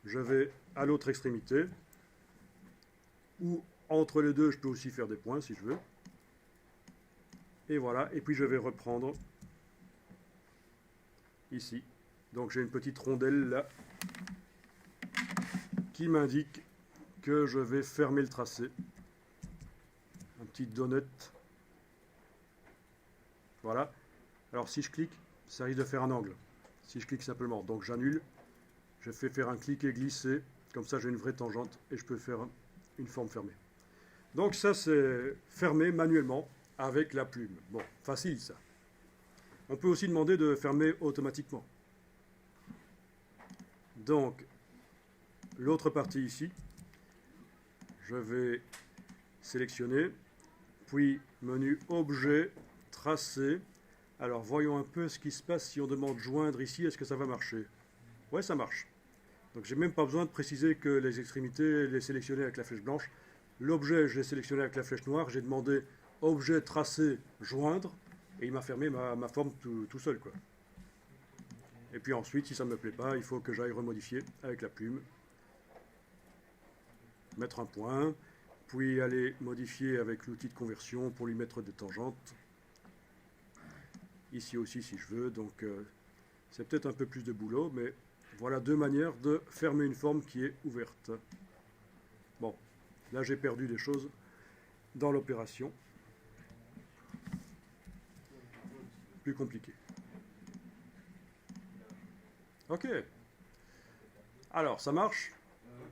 je vais à l'autre extrémité, ou entre les deux, je peux aussi faire des points si je veux. Et voilà, et puis je vais reprendre ici. Donc j'ai une petite rondelle là qui m'indique que je vais fermer le tracé. Un petit donut. Voilà. Alors si je clique, ça risque de faire un angle. Si je clique simplement, donc j'annule. Je fais faire un clic et glisser. Comme ça j'ai une vraie tangente et je peux faire une forme fermée. Donc ça c'est fermé manuellement avec la plume. Bon, facile ça. On peut aussi demander de fermer automatiquement. Donc, l'autre partie ici, je vais sélectionner, puis menu objet, tracé. Alors, voyons un peu ce qui se passe si on demande joindre ici, est-ce que ça va marcher? Ouais, ça marche. Donc, j'ai même pas besoin de préciser que les extrémités, les sélectionner avec la flèche blanche. L'objet, je l'ai sélectionné avec la flèche noire, j'ai demandé objet, tracé, joindre, et il m'a fermé ma forme tout seul, quoi. Et puis ensuite, si ça ne me plaît pas, il faut que j'aille remodifier avec la plume. Mettre un point, puis aller modifier avec l'outil de conversion pour lui mettre des tangentes. Ici aussi si je veux, donc c'est peut-être un peu plus de boulot, mais voilà deux manières de fermer une forme qui est ouverte. Bon, là j'ai perdu des choses dans l'opération. Plus compliqué. Ok. Alors, ça marche?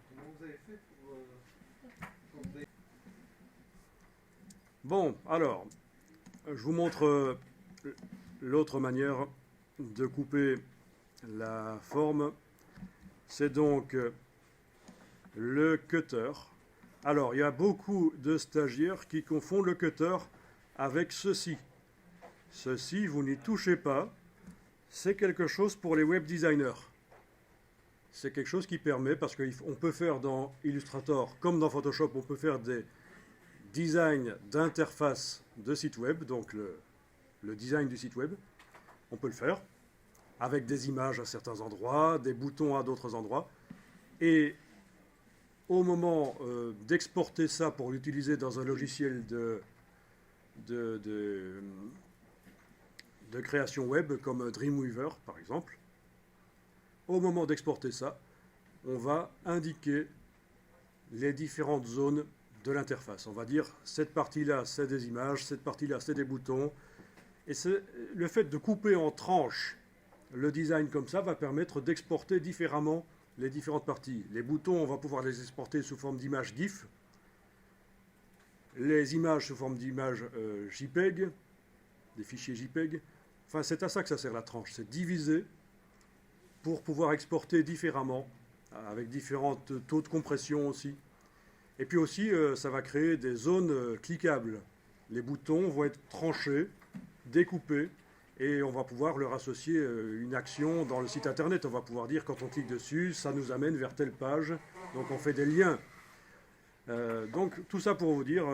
Comment vous avez fait pour... Bon, alors, je vous montre l'autre manière de couper la forme. C'est donc le cutter. Alors, il y a beaucoup de stagiaires qui confondent le cutter avec ceci. Ceci, vous n'y touchez pas. C'est quelque chose pour les web designers. C'est quelque chose qui permet, parce qu'on peut faire dans Illustrator, comme dans Photoshop, on peut faire des designs d'interface de site web, donc le design du site web. On peut le faire avec des images à certains endroits, des boutons à d'autres endroits. Et au moment d'exporter ça pour l'utiliser dans un logiciel de création web comme Dreamweaver par exemple, au moment d'exporter ça, on va indiquer les différentes zones de l'interface. On va dire cette partie-là c'est des images, cette partie-là c'est des boutons. Et le fait de couper en tranches le design comme ça va permettre d'exporter différemment les différentes parties. Les boutons, on va pouvoir les exporter sous forme d'images GIF. Les images sous forme d'images JPEG, des fichiers JPEG. Enfin, c'est à ça que ça sert la tranche, c'est diviser pour pouvoir exporter différemment, avec différents taux de compression aussi. Et puis aussi, ça va créer des zones cliquables. Les boutons vont être tranchés, découpés, et on va pouvoir leur associer une action dans le site internet. On va pouvoir dire, quand on clique dessus, ça nous amène vers telle page. Donc on fait des liens. Donc tout ça pour vous dire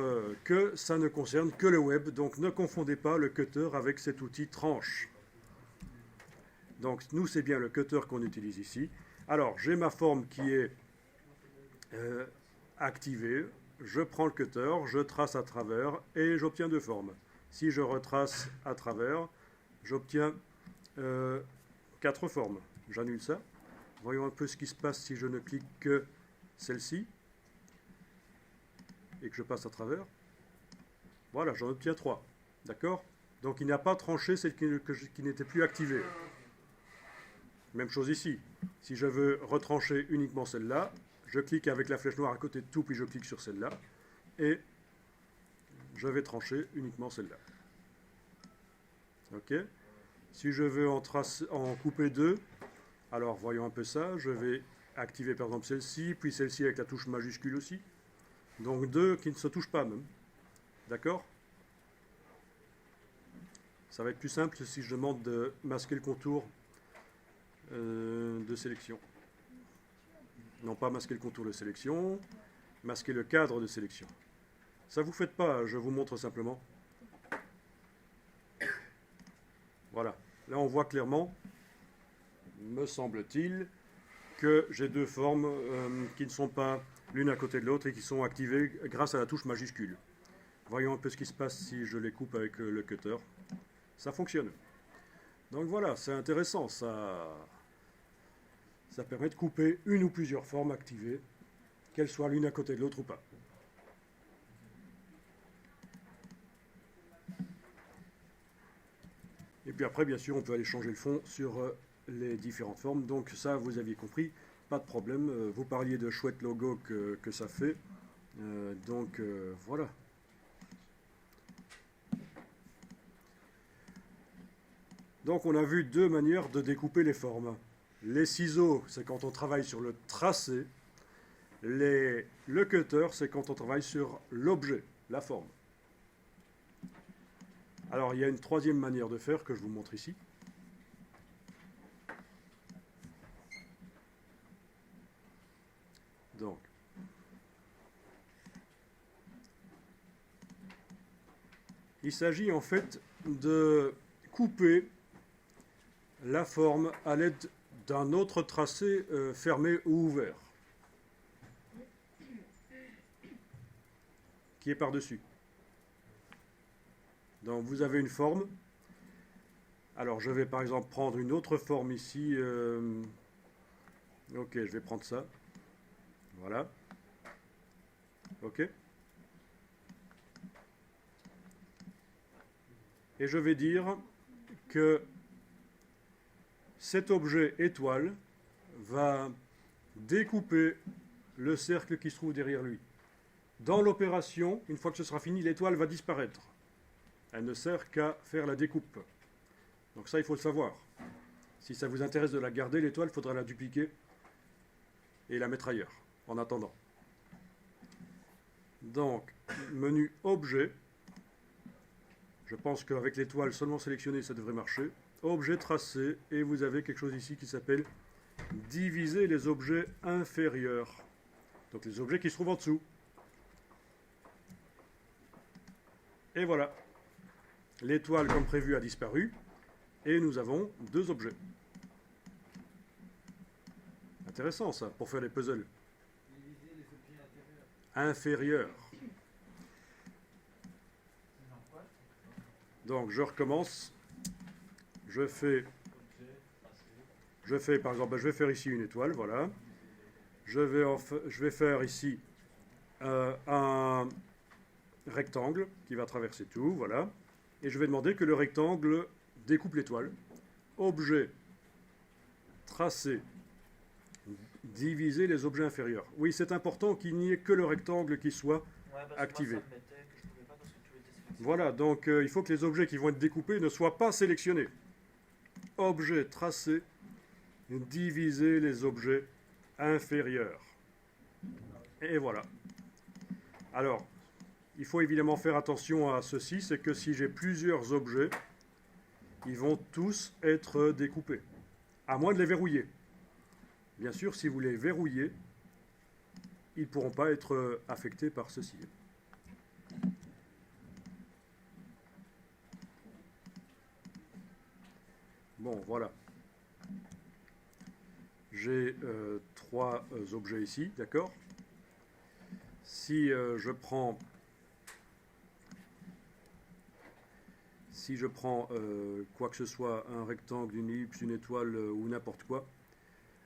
que ça ne concerne que le web. Donc ne confondez pas le cutter avec cet outil tranche. Donc nous, c'est bien le cutter qu'on utilise ici. Alors, j'ai ma forme qui est activée. Je prends le cutter, je trace à travers et j'obtiens deux formes. Si je retrace à travers, j'obtiens 4 formes. J'annule ça. Voyons un peu ce qui se passe si je ne clique que celle-ci et que je passe à travers. Voilà, j'en obtiens 3. D'accord? Donc il n'a pas tranché celle qui n'était plus activée. Même chose ici. Si je veux retrancher uniquement celle-là, je clique avec la flèche noire à côté de tout, puis je clique sur celle-là, et je vais trancher uniquement celle-là. Ok? Si je veux en couper deux, alors voyons un peu ça. Je vais activer par exemple celle-ci, puis celle-ci avec la touche majuscule aussi. Donc deux qui ne se touchent pas même. D'accord? Ça va être plus simple si je demande de masquer le contour de sélection. Non pas masquer le contour de sélection, masquer le cadre de sélection. Ça vous faites pas, je vous montre simplement. Voilà. Là on voit clairement, me semble-t-il, que j'ai deux formes qui ne sont pas l'une à côté de l'autre et qui sont activées grâce à la touche majuscule. Voyons un peu ce qui se passe si je les coupe avec le cutter. Ça fonctionne. Donc voilà, c'est intéressant, ça permet de couper une ou plusieurs formes activées, qu'elles soient l'une à côté de l'autre ou pas. Et puis après, bien sûr, on peut aller changer le fond sur les différentes formes. Donc ça, vous aviez compris, pas de problème. Vous parliez de chouette logo que ça fait. Donc voilà. Donc on a vu deux manières de découper les formes. Les ciseaux, c'est quand on travaille sur le tracé. Le cutter, c'est quand on travaille sur l'objet, la forme. Alors, il y a une troisième manière de faire que je vous montre ici. Donc, il s'agit en fait de couper la forme à l'aide d'un autre tracé fermé ou ouvert. qui est par-dessus. Donc vous avez une forme. Alors je vais par exemple prendre une autre forme ici. Ok, je vais prendre ça. Voilà. Ok. Et je vais dire que cet objet étoile va découper le cercle qui se trouve derrière lui. Dans l'opération, une fois que ce sera fini, l'étoile va disparaître. Elle ne sert qu'à faire la découpe. Donc ça, il faut le savoir. Si ça vous intéresse de la garder, l'étoile, il faudra la dupliquer et la mettre ailleurs, en attendant. Donc, menu Objet. Je pense qu'avec l'étoile seulement sélectionnée, ça devrait marcher. Objet tracé, et vous avez quelque chose ici qui s'appelle diviser les objets inférieurs. Donc les objets qui se trouvent en dessous. Et voilà. L'étoile, comme prévu, a disparu. Et nous avons deux objets. Intéressant ça, pour faire des puzzles. Diviser les objets Inférieurs. Donc je recommence. Je fais par exemple, je vais faire ici une étoile, voilà. Je vais faire ici un rectangle qui va traverser tout, voilà. Et je vais demander que le rectangle découpe l'étoile. Objet, tracé, diviser les objets inférieurs. Oui, c'est important qu'il n'y ait que le rectangle qui soit activé. Voilà, donc il faut que les objets qui vont être découpés ne soient pas sélectionnés. Objet, tracé, diviser les objets inférieurs. Et voilà. Alors, il faut évidemment faire attention à ceci, c'est que si j'ai plusieurs objets, ils vont tous être découpés, à moins de les verrouiller. Bien sûr, si vous les verrouillez, ils ne pourront pas être affectés par ceci. Bon, voilà. J'ai trois objets ici, d'accord? Si je prends quoi que ce soit, un rectangle, une ellipse, une étoile ou n'importe quoi,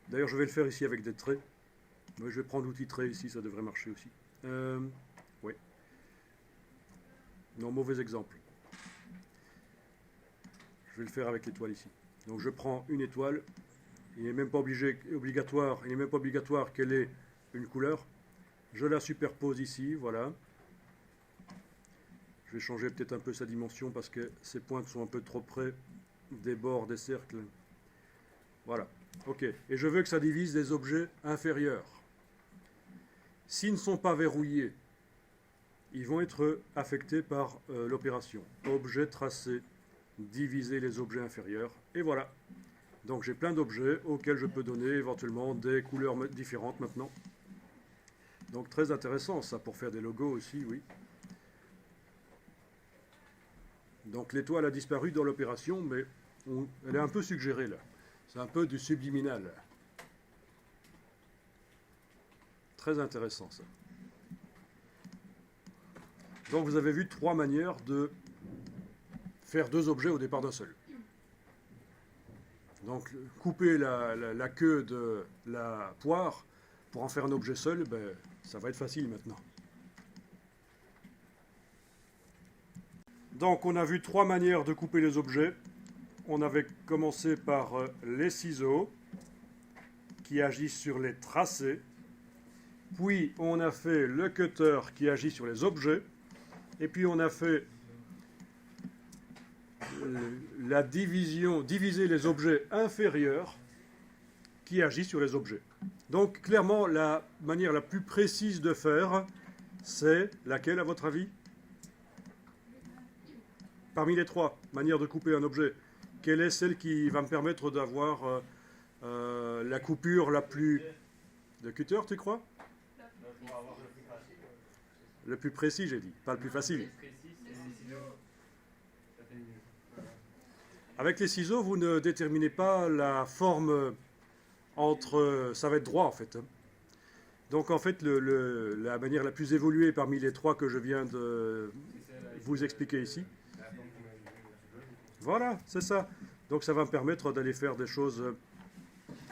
d'ailleurs je vais le faire ici avec des traits. Je vais prendre l'outil trait ici, ça devrait marcher aussi. Oui. Non, mauvais exemple. Je vais le faire avec l'étoile ici. Donc je prends une étoile. Il n'est même pas obligatoire qu'elle ait une couleur. Je la superpose ici, voilà. Je vais changer peut-être un peu sa dimension parce que ces pointes sont un peu trop près des bords des cercles. Voilà, ok. Et je veux que ça divise les objets inférieurs. S'ils ne sont pas verrouillés, ils vont être affectés par l'opération. Objet tracé, diviser les objets inférieurs. Et voilà. Donc j'ai plein d'objets auxquels je peux donner éventuellement des couleurs différentes maintenant. Donc très intéressant ça pour faire des logos aussi, oui. Donc l'étoile a disparu dans l'opération, mais elle est un peu suggérée là. C'est un peu du subliminal. Très intéressant ça. Donc vous avez vu trois manières de faire deux objets au départ d'un seul. Donc couper la queue de la poire pour en faire un objet seul, ben, ça va être facile maintenant. Donc on a vu trois manières de couper les objets. On avait commencé par les ciseaux qui agissent sur les tracés. Puis on a fait le cutter qui agit sur les objets. Et puis on a fait la diviser les objets inférieurs qui agit sur les objets. Donc clairement la manière la plus précise de faire, c'est laquelle à votre avis? Parmi les trois manières de couper un objet, quelle est celle qui va me permettre d'avoir la coupure la plus... De cutter, tu crois? Le plus précis, j'ai dit, pas le plus facile. Avec les ciseaux, vous ne déterminez pas la forme entre... Ça va être droit, en fait. Donc en fait, la manière la plus évoluée parmi les trois que je viens de vous expliquer ici. Voilà, c'est ça. Donc ça va me permettre d'aller faire des choses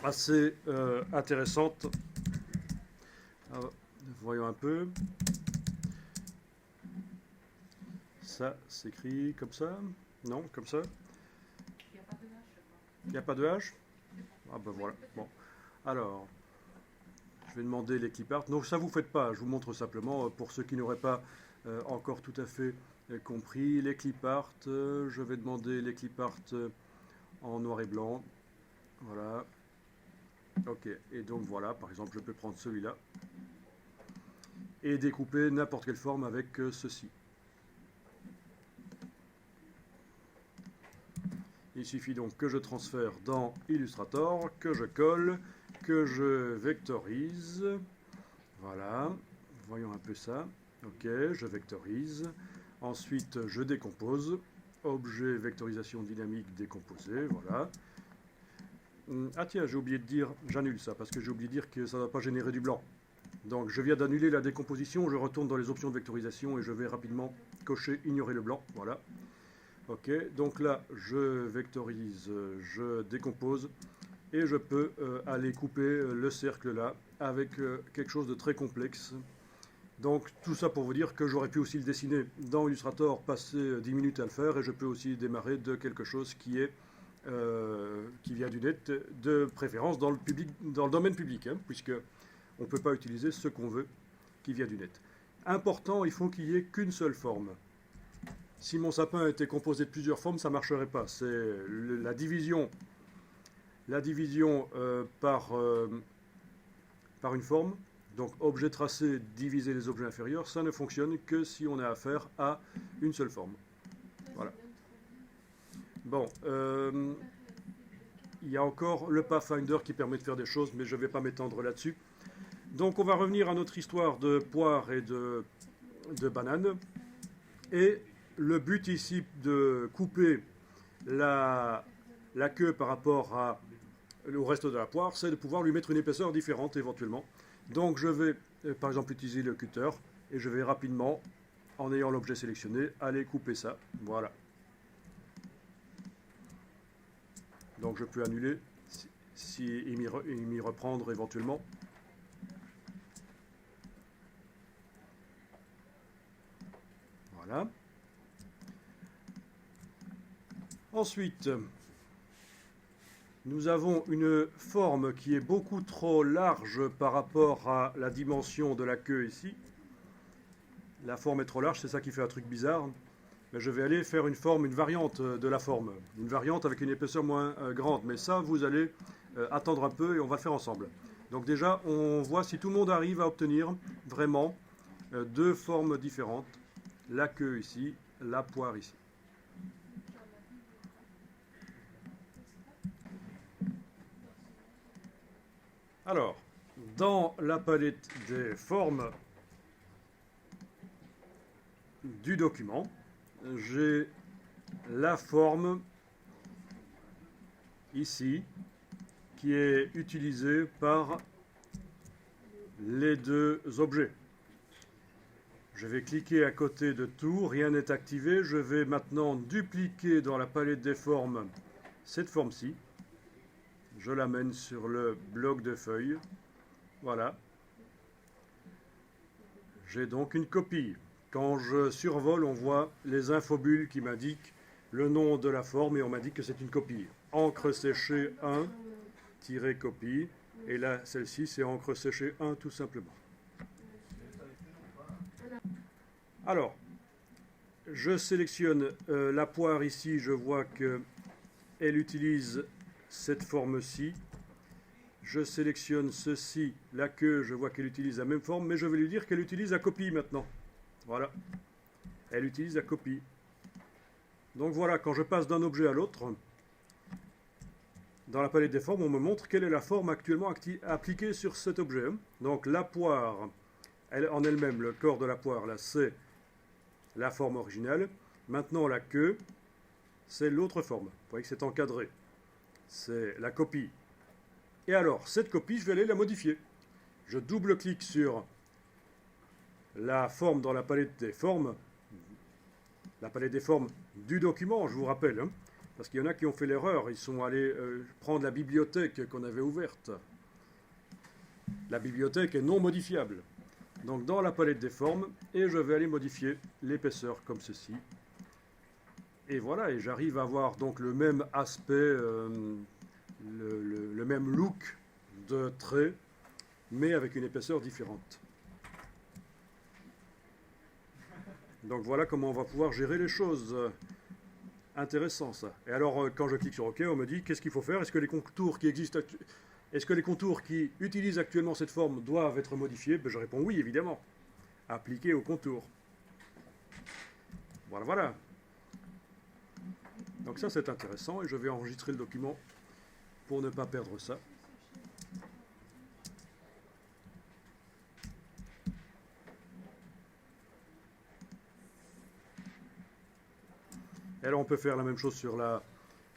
assez intéressantes. Alors, voyons un peu. Ça s'écrit comme ça? Non, comme ça? Il n'y a pas de H? Ah ben voilà. Bon. Alors, je vais demander les clip art. Donc ça vous faites pas. Je vous montre simplement pour ceux qui n'auraient pas encore tout à fait compris les clip art. Je vais demander les clip art en noir et blanc. Voilà. Ok. Et donc voilà. Par exemple, je peux prendre celui-là et découper n'importe quelle forme avec ceci. Il suffit donc que je transfère dans Illustrator, que je colle, que je vectorise. Voilà, voyons un peu ça. Ok, je vectorise. Ensuite, je décompose. Objet vectorisation dynamique décomposé, voilà. Ah tiens, j'ai oublié de dire, j'annule ça, parce que j'ai oublié de dire que ça ne va pas générer du blanc. Donc je viens d'annuler la décomposition, je retourne dans les options de vectorisation et je vais rapidement cocher ignorer le blanc, voilà. Ok, donc là, je vectorise, je décompose et je peux aller couper le cercle là avec quelque chose de très complexe. Donc tout ça pour vous dire que j'aurais pu aussi le dessiner dans Illustrator, passer 10 minutes à le faire et je peux aussi démarrer de quelque chose qui vient du net, de préférence dans le domaine public, hein, puisque on ne peut pas utiliser ce qu'on veut qui vient du net. Important, il faut qu'il n'y ait qu'une seule forme. Si mon sapin était composé de plusieurs formes, ça ne marcherait pas. C'est la division par une forme. Donc objet tracé diviser les objets inférieurs, ça ne fonctionne que si on a affaire à une seule forme. Voilà. Bon, il y a encore le Pathfinder qui permet de faire des choses, mais je ne vais pas m'étendre là-dessus. Donc on va revenir à notre histoire de poire et de banane. Et le but ici de couper la queue par rapport au reste de la poire, c'est de pouvoir lui mettre une épaisseur différente éventuellement. Donc je vais par exemple utiliser le cutter et je vais rapidement, en ayant l'objet sélectionné, aller couper ça. Voilà. Donc je peux annuler et m'y reprendre éventuellement. Voilà. Ensuite, nous avons une forme qui est beaucoup trop large par rapport à la dimension de la queue ici. La forme est trop large, c'est ça qui fait un truc bizarre. Mais je vais aller faire une variante de la forme. Une variante avec une épaisseur moins grande. Mais ça, vous allez attendre un peu et on va le faire ensemble. Donc déjà, on voit si tout le monde arrive à obtenir vraiment deux formes différentes. La queue ici, la poire ici. Alors, dans la palette des formes du document, j'ai la forme ici qui est utilisée par les deux objets. Je vais cliquer à côté de tout, rien n'est activé. Je vais maintenant dupliquer dans la palette des formes cette forme-ci. Je l'amène sur le bloc de feuilles. Voilà. J'ai donc une copie. Quand je survole, on voit les infobulles qui m'indiquent le nom de la forme et on m'indique que c'est une copie. Encre séchée 1-copie. Et là, celle-ci, c'est encre séchée 1 tout simplement. Alors, je sélectionne la poire ici, je vois qu'elle utilise cette forme-ci. Je sélectionne ceci, la queue, je vois qu'elle utilise la même forme, mais je vais lui dire qu'elle utilise la copie maintenant. Voilà, elle utilise la copie. Donc voilà, quand je passe d'un objet à l'autre, dans la palette des formes, on me montre quelle est la forme actuellement appliquée sur cet objet. Donc la poire, en elle-même, le corps de la poire, là, c'est la forme originale. Maintenant, la queue, c'est l'autre forme. Vous voyez que c'est encadré. C'est la copie. Et alors, cette copie, je vais aller la modifier. je double-clique sur la forme dans la palette des formes du document, je vous rappelle, hein, parce qu'il y en a qui ont fait l'erreur, ils sont allés prendre la bibliothèque qu'on avait ouverte. La bibliothèque est non modifiable. Donc dans la palette des formes, et je vais aller modifier l'épaisseur comme ceci. Et voilà, et j'arrive à avoir donc le même aspect, le même look de trait, mais avec une épaisseur différente. Donc voilà comment on va pouvoir gérer les choses. Intéressant ça. Et alors quand je clique sur OK, on me dit qu'est-ce qu'il faut faire? Est-ce que les contours qui existent Est-ce que les contours qui utilisent actuellement cette forme doivent être modifiés? Ben, je réponds oui, évidemment. Appliquer au contour. Voilà, voilà. Donc ça, c'est intéressant et je vais enregistrer le document pour ne pas perdre ça. Et alors, on peut faire la même chose sur la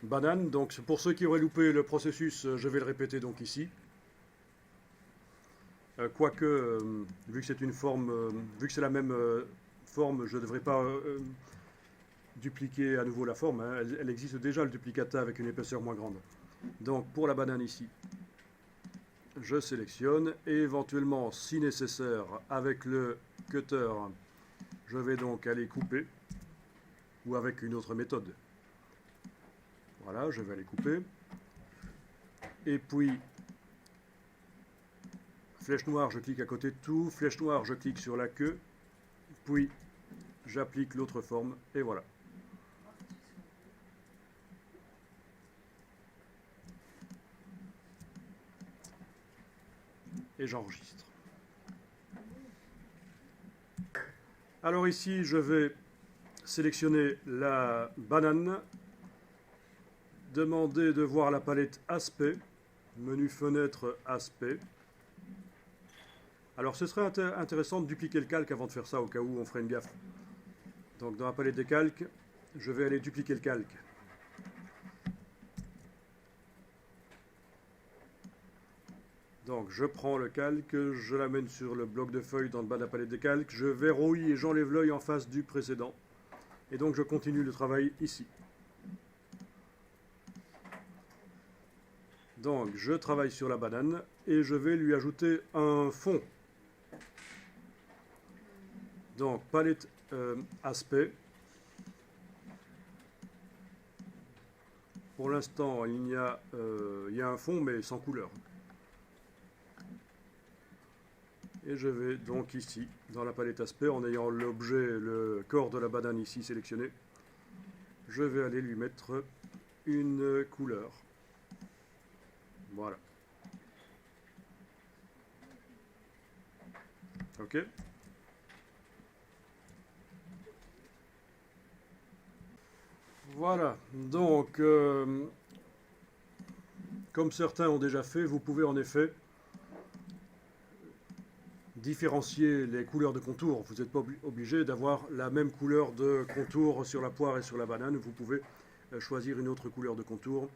banane. Donc pour ceux qui auraient loupé le processus, je vais le répéter donc ici. Quoique, vu que c'est une forme, vu que c'est la même forme, je ne devrais pas dupliquer à nouveau la forme. Hein. Elle existe déjà le duplicata avec une épaisseur moins grande. Donc pour la banane ici, je sélectionne et éventuellement, si nécessaire, avec le cutter, je vais donc aller couper ou avec une autre méthode. Voilà, je vais aller couper. Et puis, flèche noire, je clique à côté de tout. Flèche noire, je clique sur la queue. Puis, j'applique l'autre forme. Et voilà. Et j'enregistre. Alors ici, je vais sélectionner la banane. Demander de voir la palette aspect, menu fenêtre aspect. Alors ce serait intéressant de dupliquer le calque avant de faire ça au cas où on ferait une gaffe. Donc dans la palette des calques, je vais aller dupliquer le calque. Donc je prends le calque, je l'amène sur le bloc de feuilles dans le bas de la palette des calques, je verrouille et j'enlève l'œil en face du précédent. Et donc je continue le travail ici. Donc je travaille sur la banane et je vais lui ajouter un fond. Donc palette aspect. Pour l'instant il y a un fond mais sans couleur. Et je vais donc ici dans la palette aspect en ayant l'objet, le corps de la banane ici sélectionné. Je vais aller lui mettre une couleur. Voilà. OK. Voilà. Donc, comme certains ont déjà fait, vous pouvez en effet différencier les couleurs de contour. Vous n'êtes pas obligé d'avoir la même couleur de contour sur la poire et sur la banane. Vous pouvez choisir une autre couleur de contour.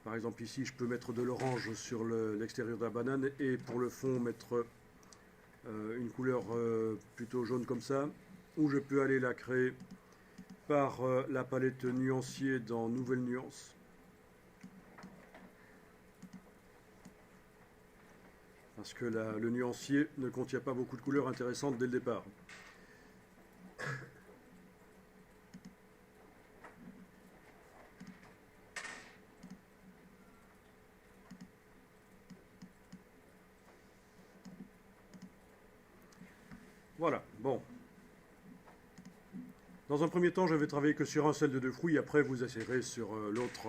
Par exemple ici je peux mettre de l'orange sur l'extérieur de la banane et pour le fond mettre une couleur plutôt jaune comme ça, ou je peux aller la créer par la palette nuancier dans Nouvelle Nuance. Parce que le nuancier ne contient pas beaucoup de couleurs intéressantes dès le départ. Voilà, bon. Dans un premier temps, je vais travailler que sur un seul de deux fruits, après vous essayerez sur l'autre.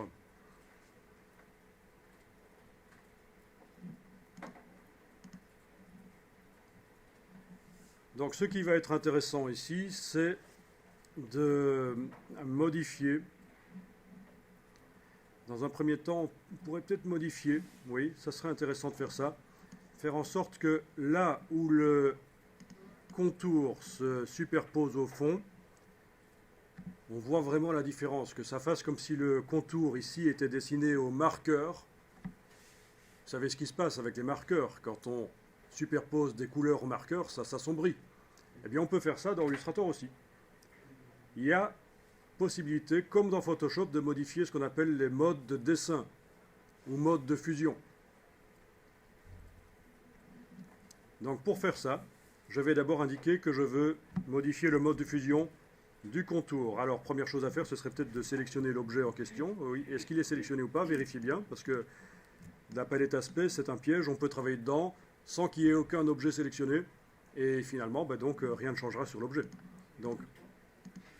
Donc ce qui va être intéressant ici, c'est de modifier. Dans un premier temps, on pourrait peut-être modifier, oui, ça serait intéressant de faire ça. Faire en sorte que là où le contour se superpose au fond, on voit vraiment la différence, que ça fasse comme si le contour ici était dessiné au marqueur. Vous savez ce qui se passe avec les marqueurs, quand on superpose des couleurs au marqueur, ça s'assombrit. Eh bien, on peut faire ça dans Illustrator aussi. Il y a possibilité, comme dans Photoshop, de modifier ce qu'on appelle les modes de dessin ou modes de fusion. Donc pour faire ça, je vais d'abord indiquer que je veux modifier le mode de fusion du contour. Alors première chose à faire, ce serait peut-être de sélectionner l'objet en question. Oui, est-ce qu'il est sélectionné ou pas? Vérifiez bien, parce que la palette aspect, c'est un piège, on peut travailler dedans sans qu'il y ait aucun objet sélectionné, et finalement, donc, rien ne changera sur l'objet. Donc,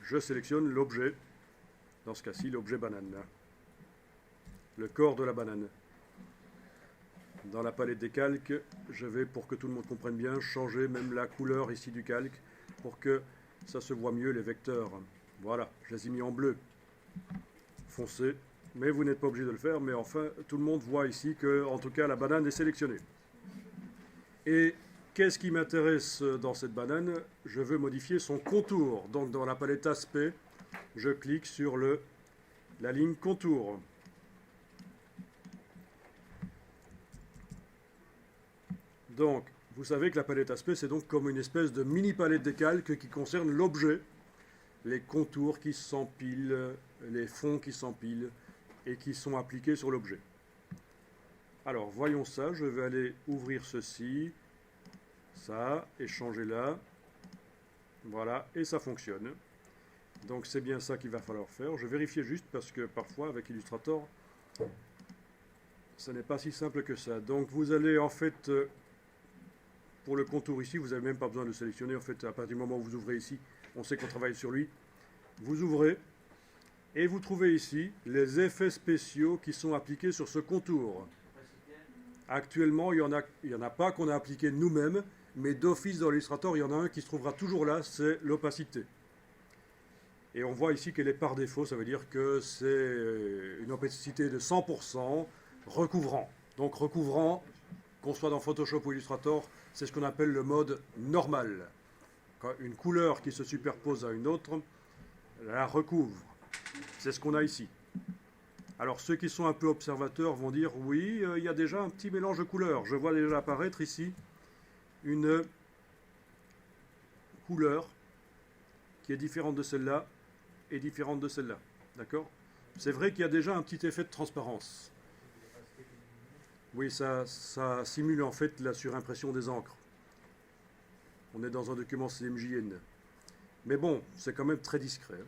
je sélectionne l'objet, dans ce cas-ci, l'objet banane, là. Le corps de la banane. Dans la palette des calques, je vais, pour que tout le monde comprenne bien, changer même la couleur ici du calque, pour que ça se voit mieux, les vecteurs. Voilà, je les ai mis en bleu foncé, mais vous n'êtes pas obligé de le faire, mais enfin, tout le monde voit ici que, en tout cas, la banane est sélectionnée. Et qu'est-ce qui m'intéresse dans cette banane? Je veux modifier son contour. Donc dans la palette aspect, je clique sur la ligne contour. Donc, vous savez que la palette aspect, c'est donc comme une espèce de mini palette de calque qui concerne l'objet, les contours qui s'empilent, les fonds qui s'empilent et qui sont appliqués sur l'objet. Alors, voyons ça. Je vais aller ouvrir ceci, ça, et changer là. Voilà, et ça fonctionne. Donc, c'est bien ça qu'il va falloir faire. Je vérifie juste parce que parfois, avec Illustrator, ce n'est pas si simple que ça. Donc, vous allez en fait, pour le contour ici, vous n'avez même pas besoin de sélectionner. En fait, à partir du moment où vous ouvrez ici, on sait qu'on travaille sur lui. Vous ouvrez. Et vous trouvez ici les effets spéciaux qui sont appliqués sur ce contour. Actuellement, il y en a pas qu'on a appliqué nous-mêmes, mais d'office dans Illustrator, il y en a un qui se trouvera toujours là, c'est l'opacité. Et on voit ici qu'elle est par défaut, ça veut dire que c'est une opacité de 100%, recouvrant. Donc recouvrant, qu'on soit dans Photoshop ou Illustrator, c'est ce qu'on appelle le mode normal. Quand une couleur qui se superpose à une autre la recouvre. C'est ce qu'on a ici. Alors ceux qui sont un peu observateurs vont dire oui, il y a déjà un petit mélange de couleurs. Je vois déjà apparaître ici une couleur qui est différente de celle-là et différente de celle-là. D'accord? C'est vrai qu'il y a déjà un petit effet de transparence. Oui, ça simule en fait la surimpression des encres. On est dans un document CMJN. Mais bon, c'est quand même très discret.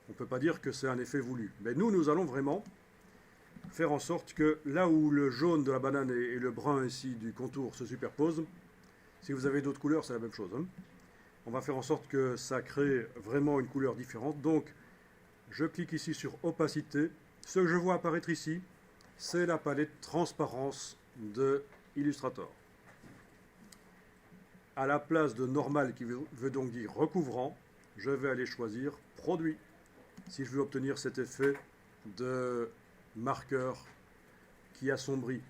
On ne peut pas dire que c'est un effet voulu. Mais nous allons vraiment faire en sorte que là où le jaune de la banane et le brun ici du contour se superposent, si vous avez d'autres couleurs, c'est la même chose. On va faire en sorte que ça crée vraiment une couleur différente. Donc, je clique ici sur opacité. Ce que je vois apparaître ici, c'est la palette transparence de Illustrator. À la place de normal, qui veut donc dire recouvrant, je vais aller choisir produit. Si je veux obtenir cet effet de marqueur qui assombrit.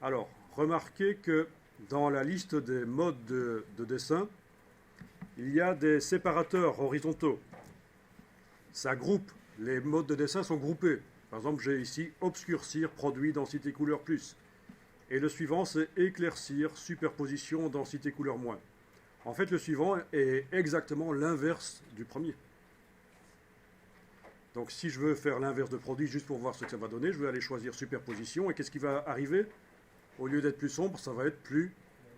Alors, remarquez que dans la liste des modes de dessin, il y a des séparateurs horizontaux. Ça groupe, les modes de dessin sont groupés. Par exemple, j'ai ici obscurcir, produit, densité, couleur plus. Et le suivant, c'est éclaircir, superposition, densité, couleur moins. En fait, le suivant est exactement l'inverse du premier. Donc si je veux faire l'inverse de produit, juste pour voir ce que ça va donner, je vais aller choisir superposition. Et qu'est-ce qui va arriver? Au lieu d'être plus sombre, ça va être plus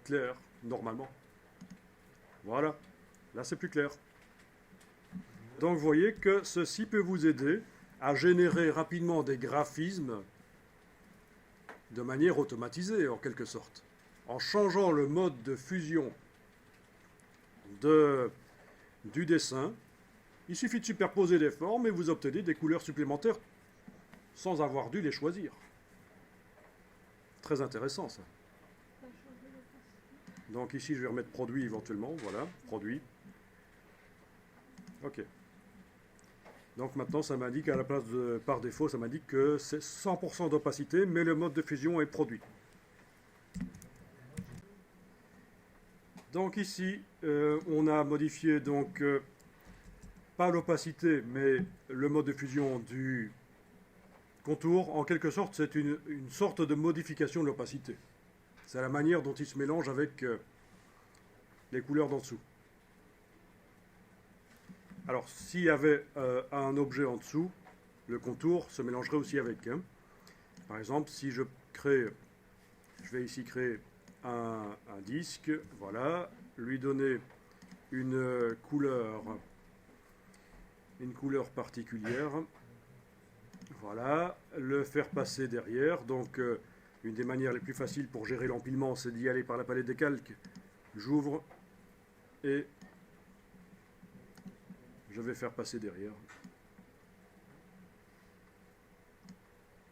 clair, normalement. Voilà, là c'est plus clair. Donc vous voyez que ceci peut vous aider à générer rapidement des graphismes de manière automatisée, en quelque sorte. En changeant le mode de fusion du dessin, il suffit de superposer des formes et vous obtenez des couleurs supplémentaires sans avoir dû les choisir. Très intéressant ça. Donc ici je vais remettre produit éventuellement, voilà, produit. Ok. Donc maintenant ça m'indique à la place de par défaut, ça m'indique que c'est 100% d'opacité, mais le mode de fusion est produit. Donc ici, on a modifié donc pas l'opacité, mais le mode de fusion du contour. En quelque sorte, c'est une sorte de modification de l'opacité. C'est la manière dont il se mélange avec les couleurs d'en dessous. Alors, s'il y avait un objet en dessous, le contour se mélangerait aussi avec. Hein. Par exemple, si je vais ici créer un disque, voilà, lui donner une couleur particulière, voilà, le faire passer derrière. Donc, une des manières les plus faciles pour gérer l'empilement, c'est d'y aller par la palette des calques. J'ouvre et je vais faire passer derrière.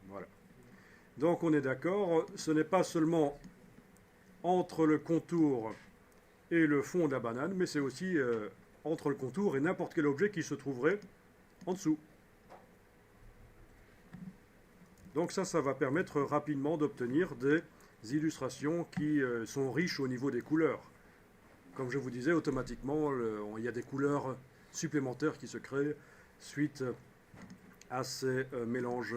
Voilà. Donc on est d'accord, ce n'est pas seulement entre le contour et le fond de la banane, mais c'est aussi entre le contour et n'importe quel objet qui se trouverait en dessous. Donc ça va permettre rapidement d'obtenir des illustrations qui sont riches au niveau des couleurs. Comme je vous disais, automatiquement, il y a des couleurs supplémentaires qui se créent suite à ces mélanges.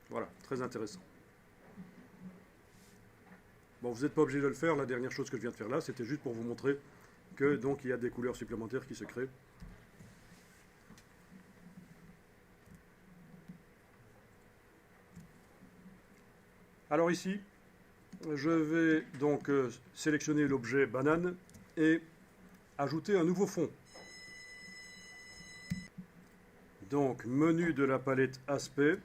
Voilà, très intéressant. Bon, vous n'êtes pas obligé de le faire. La dernière chose que je viens de faire là, c'était juste pour vous montrer que donc il y a des couleurs supplémentaires qui se créent. Alors ici, je vais donc sélectionner l'objet banane et ajouter un nouveau fond. Donc, menu de la palette aspect,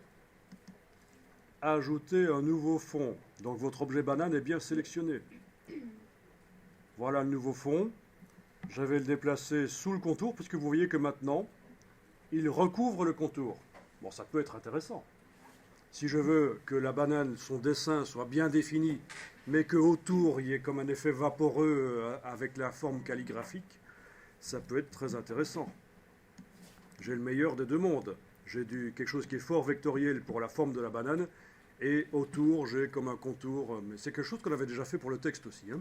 ajouter un nouveau fond. Donc, votre objet banane est bien sélectionné. Voilà le nouveau fond. Je vais le déplacer sous le contour, puisque vous voyez que maintenant, il recouvre le contour. Bon, ça peut être intéressant. Si je veux que la banane, son dessin soit bien défini, mais qu'autour, il y ait comme un effet vaporeux avec la forme calligraphique, ça peut être très intéressant. J'ai le meilleur des deux mondes. J'ai quelque chose qui est fort vectoriel pour la forme de la banane, et autour, j'ai comme un contour. Mais c'est quelque chose qu'on avait déjà fait pour le texte aussi. Hein.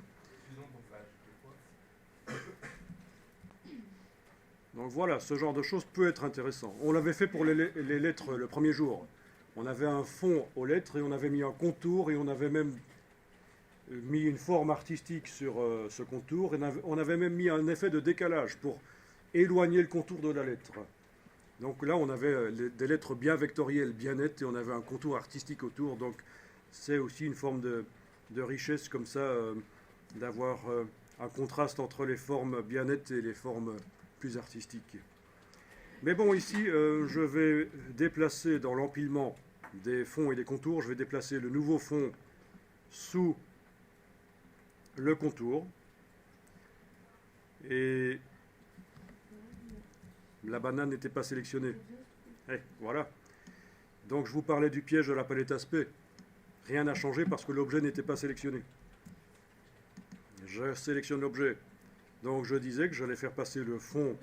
Donc voilà, ce genre de choses peut être intéressant. On l'avait fait pour les lettres le premier jour. On avait un fond aux lettres et on avait mis un contour et on avait même mis une forme artistique sur ce contour et on avait même mis un effet de décalage pour éloigner le contour de la lettre. Donc là, on avait des lettres bien vectorielles, bien nettes et on avait un contour artistique autour. Donc c'est aussi une forme de richesse comme ça, d'avoir un contraste entre les formes bien nettes et les formes plus artistiques. Mais bon, ici, je vais déplacer dans l'empilement des fonds et des contours, je vais déplacer le nouveau fond sous le contour. Et la banane n'était pas sélectionnée. Et voilà. Donc je vous parlais du piège de la palette aspect. Rien n'a changé parce que l'objet n'était pas sélectionné. Je sélectionne l'objet. Donc je disais que j'allais faire passer le fond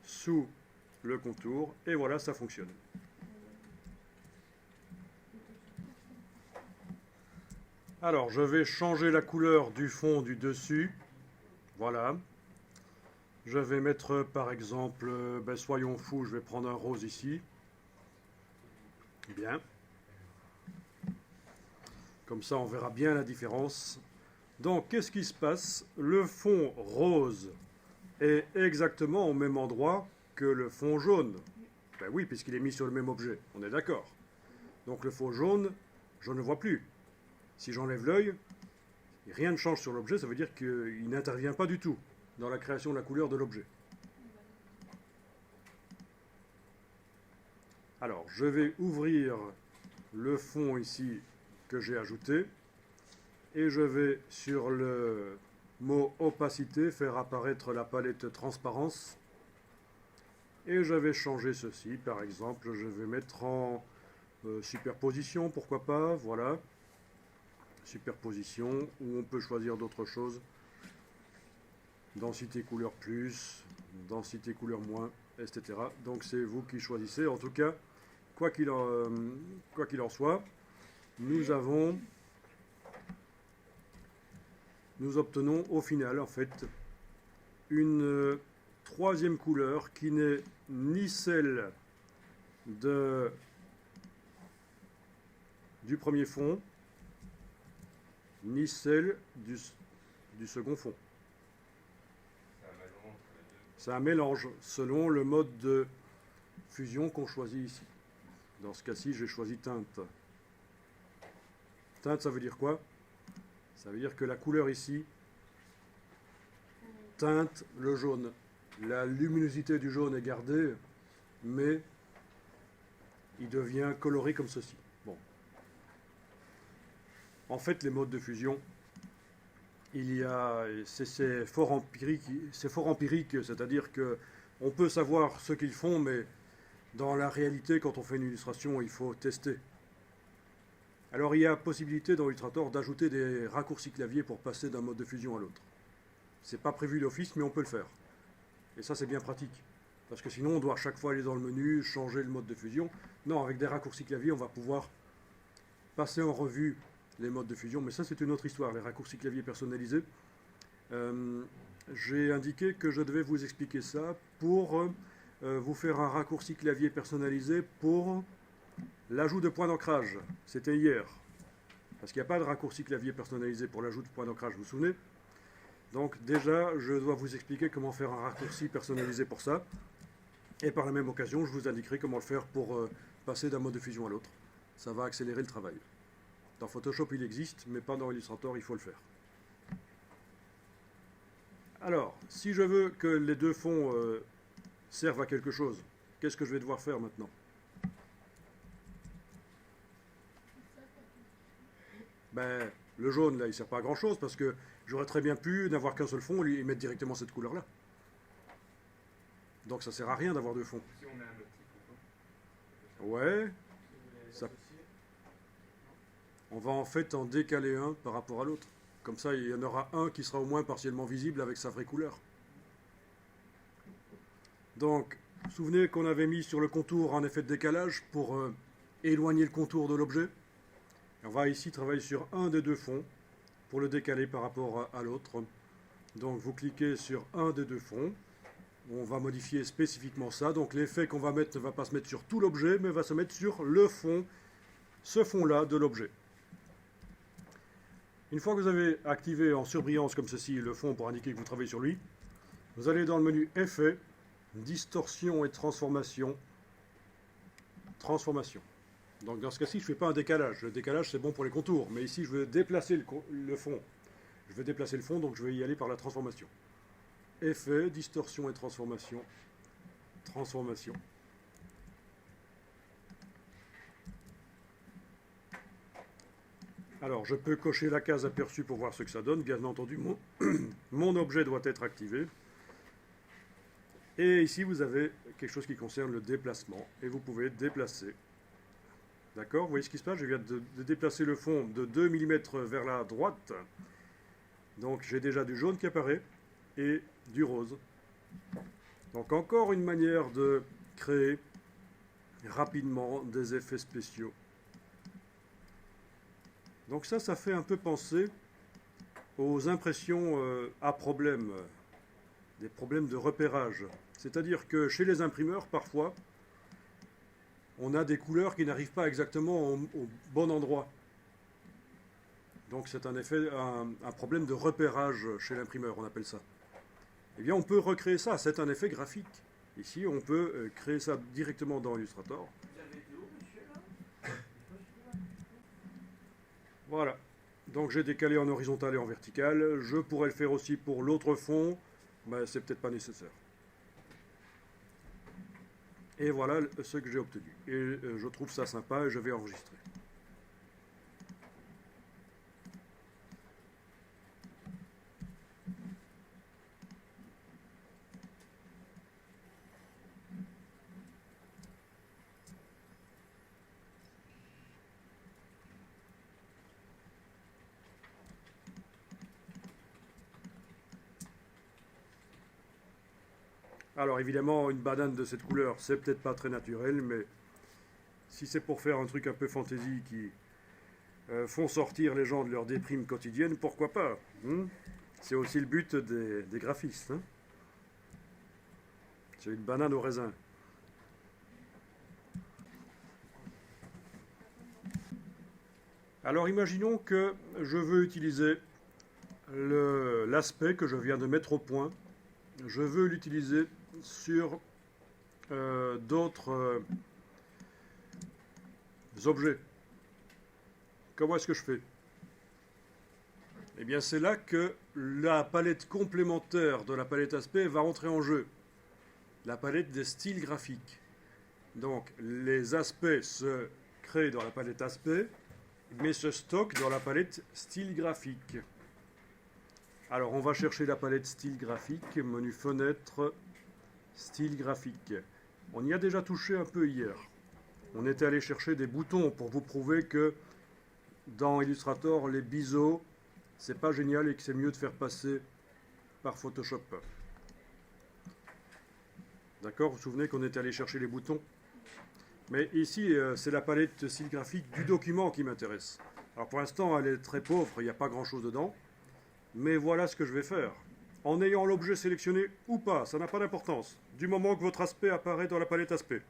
sous le contour. Et voilà, ça fonctionne. Alors, je vais changer la couleur du fond du dessus. Voilà. Je vais mettre, par exemple, soyons fous, je vais prendre un rose ici. Bien. Comme ça, on verra bien la différence. Donc, qu'est-ce qui se passe? Le fond rose est exactement au même endroit que le fond jaune. Ben oui, puisqu'il est mis sur le même objet. On est d'accord. Donc, le fond jaune, je ne le vois plus. Si j'enlève l'œil, rien ne change sur l'objet, ça veut dire qu'il n'intervient pas du tout dans la création de la couleur de l'objet. Alors, je vais ouvrir le fond ici que j'ai ajouté et je vais sur le mot opacité faire apparaître la palette transparence et je vais changer ceci. Par exemple, je vais mettre en superposition, pourquoi pas, voilà. Superposition, où on peut choisir d'autres choses. Densité couleur plus, densité couleur moins, etc. Donc c'est vous qui choisissez. En tout cas, quoi qu'il en soit, nous obtenons au final en fait une troisième couleur qui n'est ni celle du premier fond, ni celle du second fond. C'est un mélange selon le mode de fusion qu'on choisit ici. Dans ce cas-ci, j'ai choisi teinte. Teinte, ça veut dire quoi? Ça veut dire que la couleur ici teinte le jaune. La luminosité du jaune est gardée, mais il devient coloré comme ceci. Bon. En fait, les modes de fusion, c'est fort empirique, c'est-à-dire que on peut savoir ce qu'ils font, mais dans la réalité, quand on fait une illustration, il faut tester. Alors, il y a possibilité dans Illustrator d'ajouter des raccourcis clavier pour passer d'un mode de fusion à l'autre. C'est pas prévu d'office, mais on peut le faire. Et ça, c'est bien pratique. Parce que sinon, on doit à chaque fois aller dans le menu, changer le mode de fusion. Non, avec des raccourcis clavier, on va pouvoir passer en revue les modes de fusion. Mais ça, c'est une autre histoire, les raccourcis clavier personnalisés. J'ai indiqué que je devais vous expliquer ça pour vous faire un raccourci clavier personnalisé pour l'ajout de points d'ancrage. C'était hier. Parce qu'il n'y a pas de raccourci clavier personnalisé pour l'ajout de points d'ancrage, vous vous souvenez? Donc déjà, je dois vous expliquer comment faire un raccourci personnalisé pour ça. Et par la même occasion, je vous indiquerai comment le faire pour passer d'un mode de fusion à l'autre. Ça va accélérer le travail. Dans Photoshop, il existe, mais pas dans Illustrator, il faut le faire. Alors, si je veux que les deux fonds servent à quelque chose, qu'est-ce que je vais devoir faire maintenant? Ben, le jaune, là, il ne sert pas à grand-chose, parce que j'aurais très bien pu n'avoir qu'un seul fond et mettre directement cette couleur-là. Donc ça ne sert à rien d'avoir deux fonds. Si on met un motif ou pas. Ouais, ça, on va en fait en décaler un par rapport à l'autre. Comme ça, il y en aura un qui sera au moins partiellement visible avec sa vraie couleur. Donc, vous vous souvenez qu'on avait mis sur le contour un effet de décalage pour éloigner le contour de l'objet. On va ici travailler sur un des deux fonds pour le décaler par rapport à l'autre. Donc vous cliquez sur un des deux fonds. On va modifier spécifiquement ça. Donc l'effet qu'on va mettre ne va pas se mettre sur tout l'objet, mais va se mettre sur le fond, ce fond-là de l'objet. Une fois que vous avez activé en surbrillance comme ceci le fond pour indiquer que vous travaillez sur lui, vous allez dans le menu Effet, Distorsion et Transformation. Transformation. Donc dans ce cas-ci, je ne fais pas un décalage. Le décalage, c'est bon pour les contours. Mais ici, je veux déplacer le fond. Je veux déplacer le fond, donc je vais y aller par la transformation. Effet, distorsion et transformation. Transformation. Alors, je peux cocher la case aperçue pour voir ce que ça donne. Bien entendu, mon objet doit être activé. Et ici, vous avez quelque chose qui concerne le déplacement. Et vous pouvez déplacer. D'accord? Vous voyez ce qui se passe? Je viens de déplacer le fond de 2 mm vers la droite. Donc j'ai déjà du jaune qui apparaît et du rose. Donc encore une manière de créer rapidement des effets spéciaux. Donc ça fait un peu penser aux impressions à problème, des problèmes de repérage. C'est-à-dire que chez les imprimeurs, parfois, on a des couleurs qui n'arrivent pas exactement au bon endroit. Donc c'est un effet, un problème de repérage chez l'imprimeur, on appelle ça. Eh bien, on peut recréer ça, c'est un effet graphique. Ici, on peut créer ça directement dans Illustrator. Vous avez été où, monsieur, là? Voilà. Donc j'ai décalé en horizontal et en vertical. Je pourrais le faire aussi pour l'autre fond, mais c'est peut-être pas nécessaire. Et voilà ce que j'ai obtenu. Et je trouve ça sympa et je vais enregistrer. Alors évidemment, une banane de cette couleur, c'est peut-être pas très naturel, mais si c'est pour faire un truc un peu fantaisie qui font sortir les gens de leur déprime quotidienne, pourquoi pas, hein? C'est aussi le but des graphistes. Hein? C'est une banane au raisin. Alors imaginons que je veux utiliser l'aspect que je viens de mettre au point. Je veux l'utiliser sur d'autres objets. Comment est-ce que je fais? Eh bien, c'est là que la palette complémentaire de la palette aspect va entrer en jeu. La palette des styles graphiques. Donc, les aspects se créent dans la palette aspect, mais se stockent dans la palette style graphique. Alors, on va chercher la palette style graphique, menu fenêtre, style graphique. On y a déjà touché un peu hier. On était allé chercher des boutons pour vous prouver que dans Illustrator, les biseaux, c'est pas génial et que c'est mieux de faire passer par Photoshop. D'accord? Vous vous souvenez qu'on était allé chercher les boutons? Mais ici, c'est la palette style graphique du document qui m'intéresse. Alors pour l'instant, elle est très pauvre, il n'y a pas grand-chose dedans. Mais voilà ce que je vais faire. En ayant l'objet sélectionné ou pas, ça n'a pas d'importance. Du moment que votre aspect apparaît dans la palette aspect.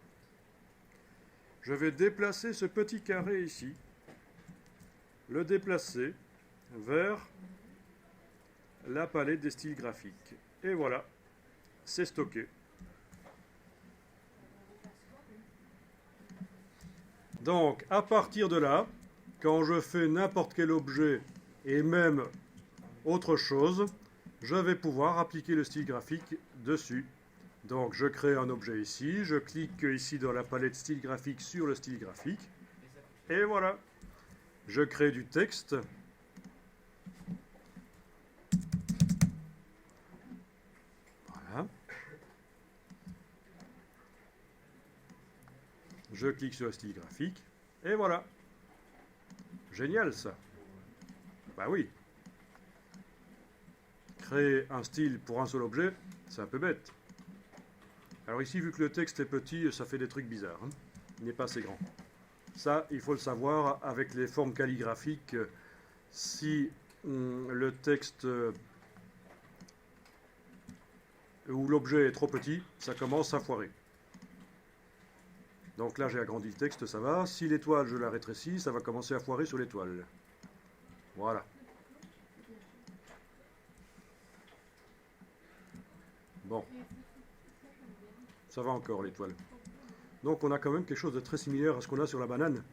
Je vais déplacer ce petit carré ici. Le déplacer vers la palette des styles graphiques. Et voilà, c'est stocké. Donc, à partir de là, quand je fais n'importe quel objet et même autre chose, je vais pouvoir appliquer le style graphique dessus. Donc, je crée un objet ici, je clique ici dans la palette style graphique sur le style graphique, et voilà. Je crée du texte. Voilà. Je clique sur le style graphique. Et voilà. Génial ça. Bah oui. Créer un style pour un seul objet, c'est un peu bête. Alors ici, vu que le texte est petit, ça fait des trucs bizarres. Hein. Il n'est pas assez grand. Ça, il faut le savoir, avec les formes calligraphiques, si le texte ou l'objet est trop petit, ça commence à foirer. Donc là, j'ai agrandi le texte, ça va. Si l'étoile, je la rétrécis, ça va commencer à foirer sur l'étoile. Voilà. Bon. Ça va encore, l'étoile. Donc on a quand même quelque chose de très similaire à ce qu'on a sur la banane.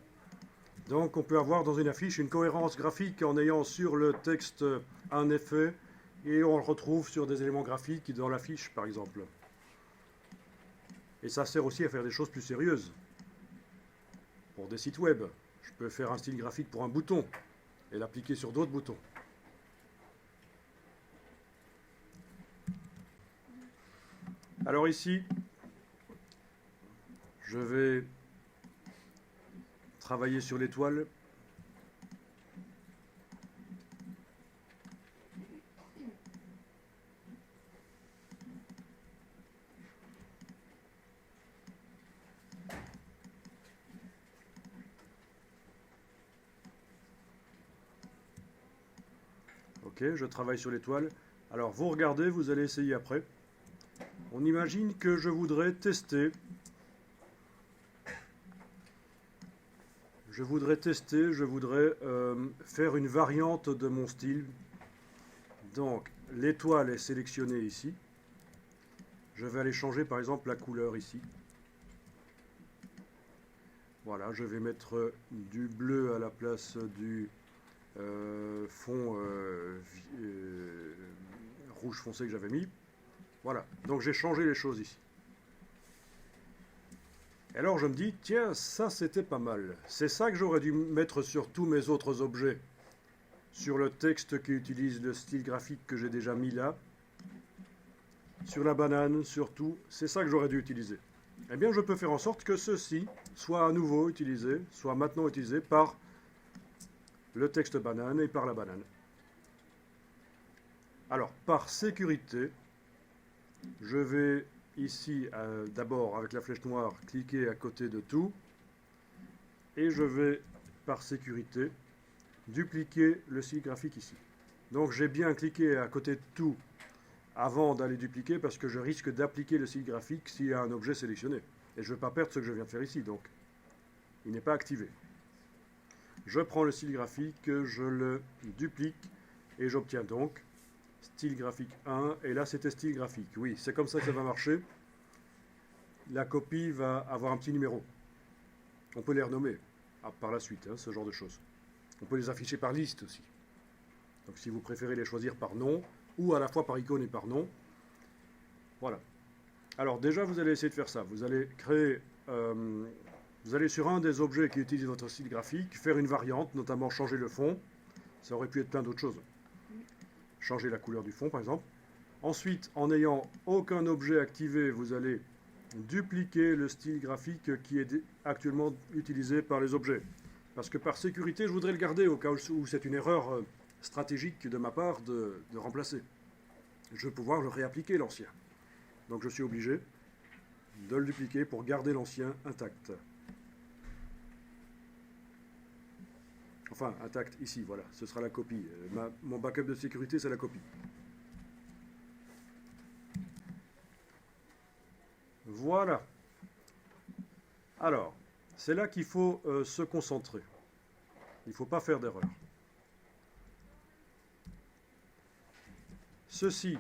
Donc on peut avoir dans une affiche une cohérence graphique en ayant sur le texte un effet et on le retrouve sur des éléments graphiques dans l'affiche par exemple. Et ça sert aussi à faire des choses plus sérieuses. Pour des sites web, je peux faire un style graphique pour un bouton et l'appliquer sur d'autres boutons. Alors ici, je vais travailler sur l'étoile. Ok, je travaille sur l'étoile. Alors vous regardez, vous allez essayer après. On imagine que je voudrais tester. Je voudrais faire une variante de mon style. Donc, l'étoile est sélectionnée ici. Je vais aller changer par exemple la couleur ici. Voilà, je vais mettre du bleu à la place du fond rouge foncé que j'avais mis. Voilà, donc j'ai changé les choses ici. Et alors je me dis, tiens, ça c'était pas mal. C'est ça que j'aurais dû mettre sur tous mes autres objets. Sur le texte qui utilise le style graphique que j'ai déjà mis là. Sur la banane, surtout. C'est ça que j'aurais dû utiliser. Eh bien, je peux faire en sorte que ceci soit à nouveau utilisé, soit maintenant utilisé par le texte banane et par la banane. Alors, par sécurité, je vais ici, d'abord, avec la flèche noire, cliquer à côté de tout. Et je vais, par sécurité, dupliquer le style graphique ici. Donc j'ai bien cliqué à côté de tout avant d'aller dupliquer parce que je risque d'appliquer le style graphique s'il y a un objet sélectionné. Et je ne veux pas perdre ce que je viens de faire ici, donc il n'est pas activé. Je prends le style graphique, je le duplique et j'obtiens donc style graphique 1. Et là, c'était style graphique. Oui, c'est comme ça que ça va marcher. La copie va avoir un petit numéro. On peut les renommer par la suite, hein, ce genre de choses. On peut les afficher par liste aussi. Donc si vous préférez les choisir par nom, ou à la fois par icône et par nom. Voilà. Alors déjà, vous allez essayer de faire ça. Vous allez créer... vous allez sur un des objets qui utilisent votre style graphique, faire une variante, notamment changer le fond. Ça aurait pu être plein d'autres choses. Changer la couleur du fond, par exemple. Ensuite, en n'ayant aucun objet activé, vous allez dupliquer le style graphique qui est actuellement utilisé par les objets. Parce que par sécurité, je voudrais le garder au cas où c'est une erreur stratégique de ma part de remplacer. Je vais pouvoir le réappliquer, l'ancien. Donc je suis obligé de le dupliquer pour garder l'ancien intact. Enfin, intact ici, voilà, ce sera la copie. Mon backup de sécurité, c'est la copie. Voilà. Alors, c'est là qu'il faut se concentrer. Il ne faut pas faire d'erreur. Ceci,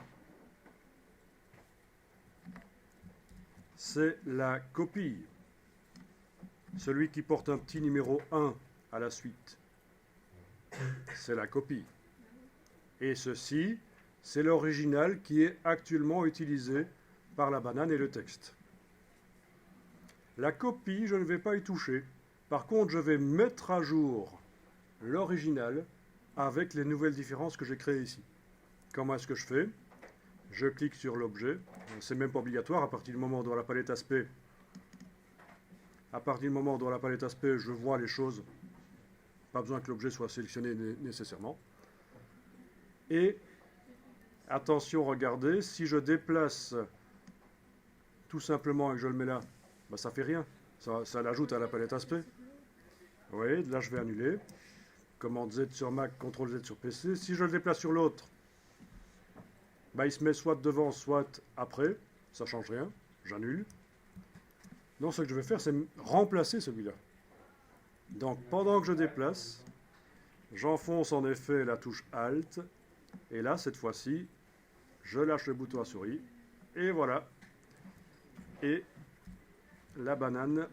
c'est la copie. Celui qui porte un petit numéro 1 à la suite, c'est la copie. Et ceci, c'est l'original qui est actuellement utilisé par la banane et le texte. La copie, je ne vais pas y toucher. Par contre, je vais mettre à jour l'original avec les nouvelles différences que j'ai créées ici. Comment est-ce que je fais? Je clique sur l'objet. C'est même pas obligatoire à partir du moment où dans la palette aspect. À partir du moment où dans la palette aspect, je vois les choses. Pas besoin que l'objet soit sélectionné nécessairement. Et attention, regardez, si je déplace tout simplement et que je le mets là, ben ça fait rien. Ça l'ajoute à la palette aspect. Oui, là je vais annuler. Commande Z sur Mac, CTRL Z sur PC. Si je le déplace sur l'autre, ben il se met soit devant, soit après. Ça ne change rien. J'annule. Donc ce que je vais faire, c'est remplacer celui-là. Donc pendant que je déplace, j'enfonce en effet la touche Alt. Et là, cette fois-ci, je lâche le bouton à souris. Et voilà. Et la banane...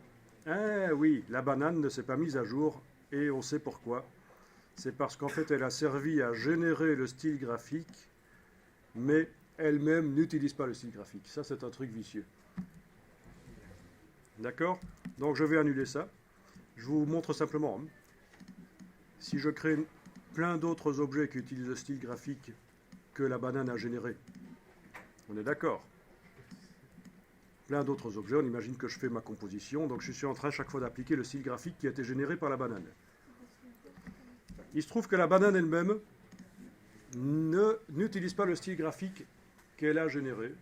Ah oui, la banane ne s'est pas mise à jour. Et on sait pourquoi. C'est parce qu'en fait, elle a servi à générer le style graphique, mais elle-même n'utilise pas le style graphique. Ça, c'est un truc vicieux. D'accord? Donc, je vais annuler ça. Je vous montre simplement. Si je crée plein d'autres objets qui utilisent le style graphique que la banane a généré, on est d'accord? Plein d'autres objets, on imagine que je fais ma composition, donc je suis en train chaque fois d'appliquer le style graphique qui a été généré par la banane. Il se trouve que la banane elle-même n'utilise pas le style graphique qu'elle a généré.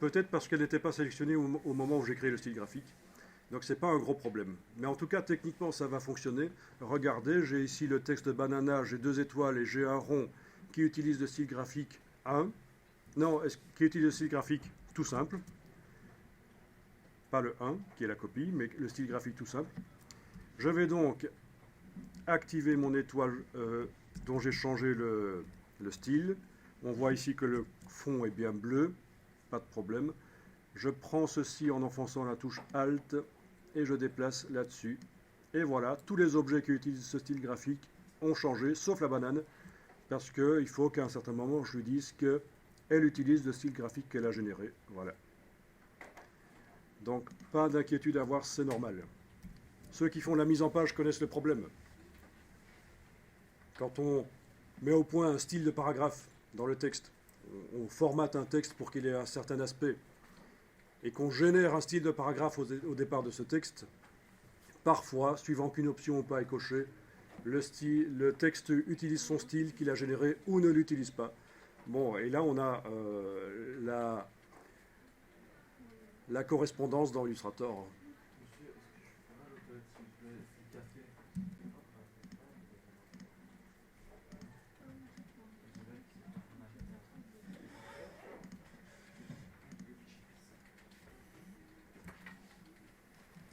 Peut-être parce qu'elle n'était pas sélectionnée au moment où j'ai créé le style graphique. Donc ce n'est pas un gros problème. Mais en tout cas, techniquement, ça va fonctionner. Regardez, j'ai ici le texte de banana, j'ai 2 étoiles et j'ai un rond qui utilise le style graphique 1. Non, qui utilise le style graphique tout simple. Pas le 1, qui est la copie, mais le style graphique tout simple. Je vais donc activer mon étoile dont j'ai changé le style. On voit ici que le fond est bien bleu, pas de problème. Je prends ceci en enfonçant la touche Alt et je déplace là-dessus. Et voilà, tous les objets qui utilisent ce style graphique ont changé, sauf la banane, parce qu'il faut qu'à un certain moment je lui dise qu'elle utilise le style graphique qu'elle a généré. Voilà. Donc, pas d'inquiétude à avoir, c'est normal. Ceux qui font la mise en page connaissent le problème. Quand on met au point un style de paragraphe dans le texte, on formate un texte pour qu'il ait un certain aspect, et qu'on génère un style de paragraphe au départ de ce texte, parfois, suivant qu'une option ou pas est cochée, le texte utilise son style qu'il a généré ou ne l'utilise pas. Bon, et là on a la correspondance dans Illustrator. Monsieur, est-ce que je suis pas mal automatique, s'il vous plaît, c'est le café.